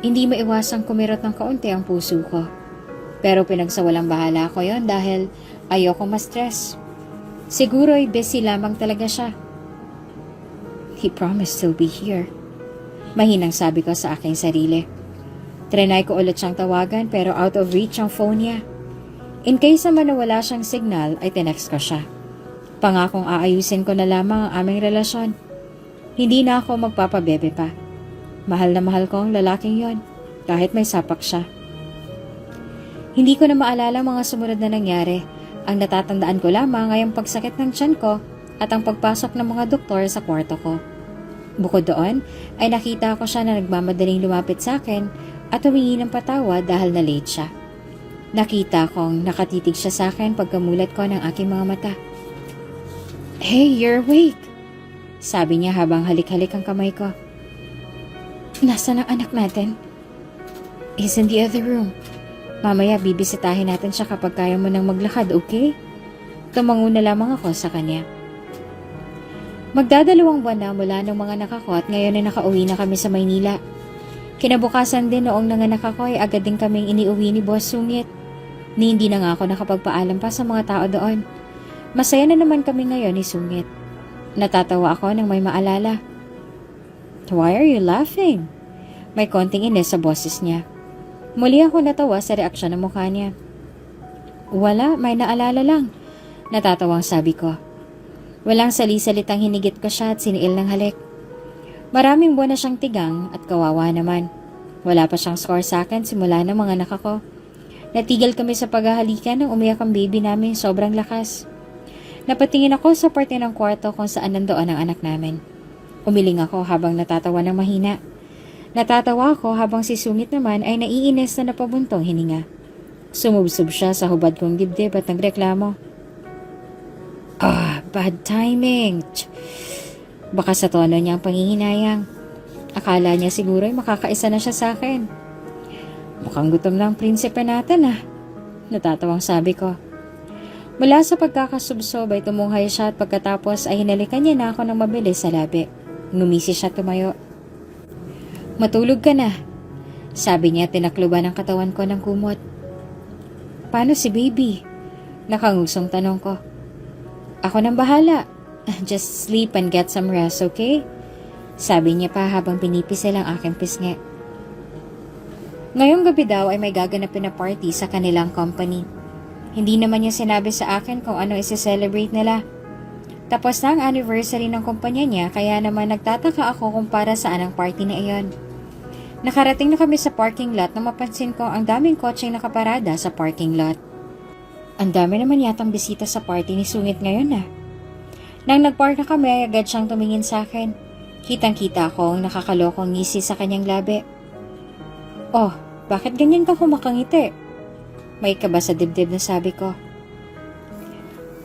Hindi maiwasang kumirot ng kaunti ang puso ko. Pero pinagsawalang bahala ko yon dahil ayoko ma-stress. Siguro ay busy lamang talaga siya. He promised he'll be here. Mahinang sabi ko sa aking sarili. Trinay ko ulit siyang tawagan pero out of reach ang phone niya. In case naman na wala siyang signal ay tinext ko siya. Pangakong aayusin ko na lamang ang aming relasyon. Hindi na ako magpapabebe pa. Mahal na mahal ko ang lalaking yon, kahit may sapak siya. Hindi ko na maalala mga sumunod na nangyari. Ang natatandaan ko lamang ay ang pagsakit ng tiyan ko at ang pagpasok ng mga doktor sa kwarto ko. Bukod doon, ay nakita ko siya na nagmamadaling lumapit sa akin at humingi ng patawad dahil na late siya. Nakita kong nakatitig siya sa akin pagkamulat ko ng aking mga mata. Hey, you're awake! Sabi niya habang halik-halik ang kamay ko. Nasaan ang anak natin? He's in the other room. Mamaya bibisitahin natin siya kapag kaya mo nang maglakad, okay? Tumango na lamang ako sa kanya. Magdadalawang buwan na mula nung mga anak ako at ngayon ay nakauwi na kami sa Maynila. Kinabukasan din noong nanganak ako ay agad din kaming iniuwi ni Boss Sungit. Ni hindi na nga ako nakapagpaalam pa sa mga tao doon. Masaya na naman kami ngayon ni Sungit. Natatawa ako nang may maalala. Why are you laughing? May konting inis sa boses niya. Muli ako natawa sa reaksyon ng mukha niya. Wala, may naalala lang. Natatawang sabi ko. Walang sali-salitang hinigit ko siya at siniil ng halik. Maraming buwan na siyang tigang at kawawa naman. Wala pa siyang score sa akin simula ng mga anak ako. Natigil kami sa paghahalikan nang umiyak ang baby namin sobrang lakas. Napatingin ako sa parte ng kwarto kung saan nandoon ang anak namin. Umiling ako habang natatawa ng mahina. Natatawa ako habang si Sungit naman ay naiinis na napabuntong hininga. Sumubsob siya sa hubad kong dibdib at nagreklamo. Bad timing. Baka sa tono niya ang panginginayang. Akala niya siguro ay makakaisa na siya sa akin. Mukhang gutom na ang prinsipe natin ah. Natatawang sabi ko. Mula sa pagkakasubsob ay tumuhay siya at pagkatapos ay hinalikan niya na ako ng mabilis sa labi. Ngumisi siya tumayo. Matulog ka na, sabi niya tinakluban ang katawan ko ng kumot. Paano si baby? Nakangusong tanong ko. Ako nang bahala. Just sleep and get some rest, okay? Sabi niya pa habang pinipisil ang aking pisngi. Ngayong gabi daw ay may gaganapin na party sa kanilang company. Hindi naman niya sinabi sa akin kung ano isi-celebrate nila. Tapos na ang anniversary ng kumpanya niya kaya naman nagtataka ako kung para saan ang party na iyon. Nakarating na kami sa parking lot nang mapansin ko ang daming kotseng nakaparada sa parking lot. Ang dami naman yatang bisita sa party ni Sungit ngayon na. Nang nagpark na kami, agad siyang tumingin sa akin. Kitang-kita ko ang nakakalokong ngisi sa kanyang labi. Oh, bakit ganyan ka kumakangiti? May kaba sa dibdib na sabi ko.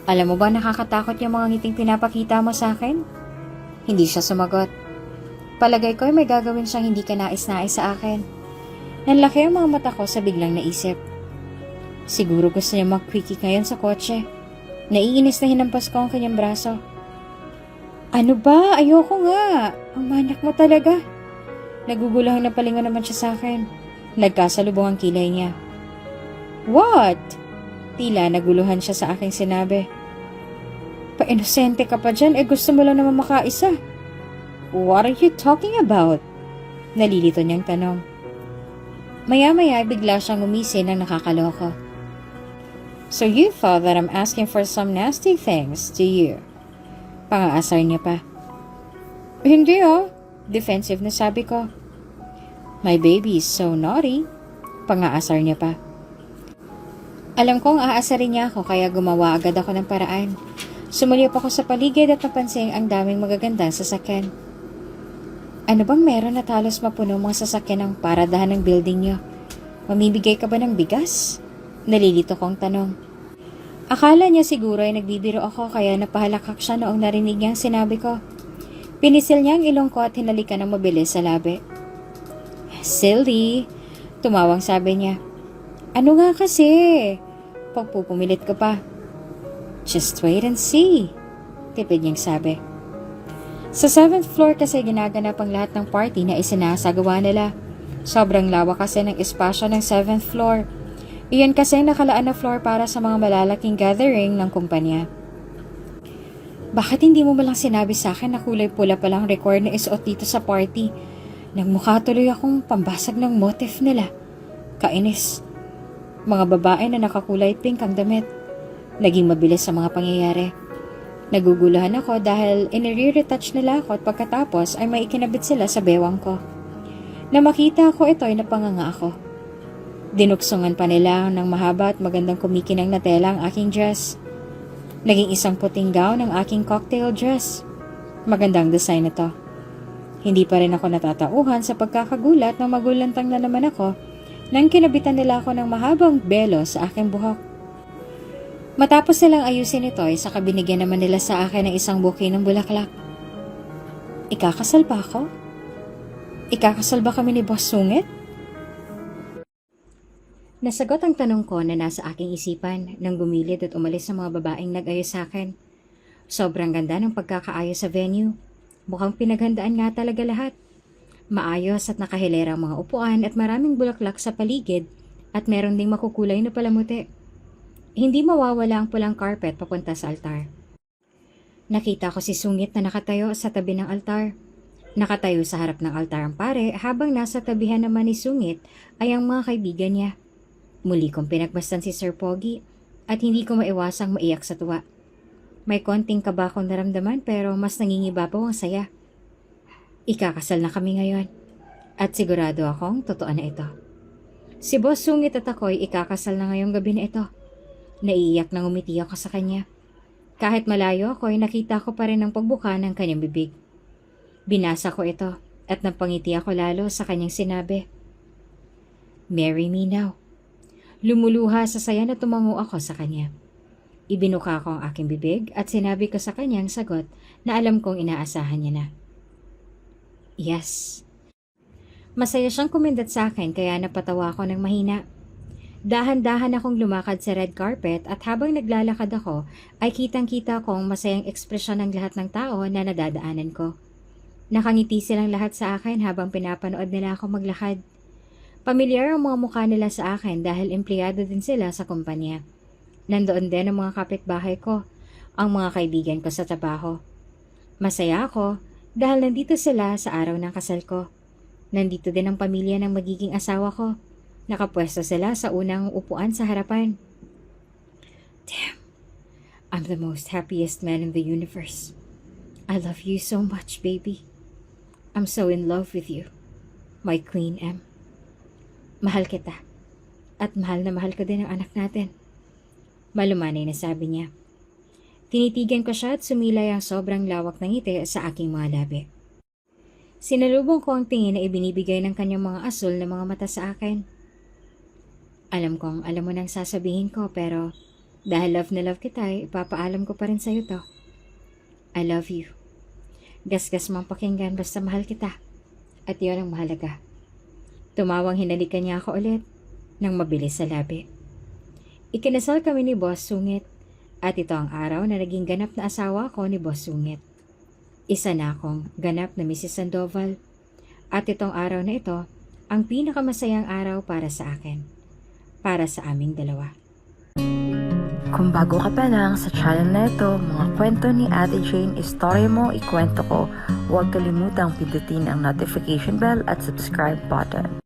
Alam mo ba nakakatakot yung mga ngiting pinapakita mo sa akin? Hindi siya sumagot. Palagay ko ay may gagawin siyang hindi ka nais-nais sa akin. Nanlaki ang mga mata ko sa biglang naisip. Siguro gusto niya mag-quickie ngayon sa kotse. Naiinis na hinampas ko ang kanyang braso. Ano ba? Ayoko nga. Ang manyak mo talaga. Nagugulahang na palingon naman siya sa akin. Nagkasalubong ang kilay niya. What? Tila naguluhan siya sa aking sinabi. Pa-inosente ka pa dyan, gusto mo lang naman makaisa. What are you talking about? Nalilito niyang tanong. Maya-maya bigla siyang umisi ng nakakaloko. So you thought that I'm asking for some nasty things, do you? Pangaasar niya pa. Hindi defensive na sabi ko. My baby is so naughty. Pangaasar niya pa. Alam kong aasarin niya ako kaya gumawa agad ako ng paraan. Sumulip ako sa paligid at napansin ang daming magagandang sasakyan. Ano bang meron at halos mapuno mga sasakyan ang paradahan ng building niyo? Mamibigay ka ba ng bigas? Nalilito kong tanong. Akala niya siguro ay nagbibiro ako kaya napahalakak siya noong narinig niya ang sinabi ko. Pinisil niya ang ilong ko at hinalikan ng mabilis sa labi. Silly! Tumawang sabi niya. Ano nga kasi? Pagpupumilit ko pa. Just wait and see. Tipid niyang sabi. Sa 7th floor kasi ginaganap ang lahat ng party na isinasagawa nila. Sobrang lawak kasi ng espasyo ng 7th floor. Iyon kasi nakalaan na floor para sa mga malalaking gathering ng kumpanya. Bakit hindi mo malang sinabi sa akin na kulay pula palang record na isuot dito sa party? Nagmukha tuloy akong pambasag ng motif nila. Kainis. Mga babae na nakakulay pink ang damit. Naging mabilis sa mga pangyayari. Naguguluhan ako dahil inire-retouch nila ako at pagkatapos ay may ikinabit sila sa bewang ko. Na makita ko ito ay napanganga ako. Dinuksungan pa nila ng mahaba at magandang kumikinang na tela ang aking dress. Naging isang puting gown ang aking cocktail dress. Magandang design ito. Hindi pa rin ako natatauhan sa pagkakagulat nang magulantang na naman ako nang kinabitan nila ako ng mahabang belo sa aking buhok. Matapos nilang ayusin ito ay saka binigyan naman nila sa akin ng isang bouquet ng bulaklak. Ikakasal ba ako? Ikakasal ba kami ni Boss Sungit? Nasagot ang tanong ko na nasa aking isipan nang gumilid at umalis sa mga babaeng nag-ayos sa akin. Sobrang ganda ng pagkakaayos sa venue. Mukhang pinaghandaan nga talaga lahat. Maayos at nakahilera ang mga upuan at maraming bulaklak sa paligid at meron ding makukulay na palamuti. Hindi mawawala ang pulang carpet papunta sa altar. Nakita ko si Sungit na nakatayo sa tabi ng altar. Nakatayo sa harap ng altar ang pare habang nasa tabihan naman ni Sungit ay ang mga kaibigan niya. Muli kong pinagmasdan si Sir Pogi at hindi ko maiwasang maiyak sa tuwa. May konting kaba akong naramdaman pero mas nangingibabaw ang saya. Ikakasal na kami ngayon at sigurado akong totoo na ito. Si Boss Sungit at ako'y ikakasal na ngayong gabi na ito. Naiiyak nang umiti ako sa kanya. Kahit malayo ako'y nakita ko pa rin ang pagbuka ng kanyang bibig. Binasa ko ito at napangiti ako lalo sa kanyang sinabi. Marry me now. Lumuluha sa saya na tumango ako sa kanya. Ibinuka ko ang aking bibig at sinabi ko sa kanyang sagot na alam kong inaasahan niya na. Yes. Masaya siyang kumindat sa akin kaya napatawa ako ng mahina. Dahan-dahan akong lumakad sa red carpet at habang naglalakad ako ay kitang-kita kong masayang ekspresyon ng lahat ng tao na nadadaanan ko. Nakangiti silang lahat sa akin habang pinapanood nila ako maglakad. Pamilyar ang mga mukha nila sa akin dahil empleyado din sila sa kumpanya. Nandoon din ang mga kapitbahay ko, ang mga kaibigan ko sa trabaho. Masaya ako dahil nandito sila sa araw ng kasal ko. Nandito din ang pamilya ng magiging asawa ko. Nakapwesto sila sa unang upuan sa harapan. Damn, I'm the most happiest man in the universe. I love you so much, baby. I'm so in love with you, my Queen M. Mahal kita. At mahal na mahal ko din ang anak natin. Malumanay na sabi niya. Tinitigan ko siya at sumilay ang sobrang lawak ng ngiti sa aking mga labi. Sinalubong ko ang tingin na ibinibigay ng kanyang mga asul na mga mata sa akin. Alam kong alam mo nang sasabihin ko pero dahil love na love kita, ipapaalam ko pa rin sa'yo to. I love you. Gasgas mong pakinggan basta mahal kita. At yun ang mahalaga. Tumawang hinalikan niya ako ulit nang mabilis sa labi. Ikinasal kami ni Boss Sungit at ito ang araw na naging ganap na asawa ko ni Boss Sungit. Isa na akong ganap na Mrs. Sandoval at itong araw na ito ang pinakamasayang araw para sa akin. Para sa aming dalawa. Kung bago ka pa lang sa channel na ito, mga kwento ni Ate Jane, istorya mo, ikwento ko, huwag kalimutang pindutin ang notification bell at subscribe button.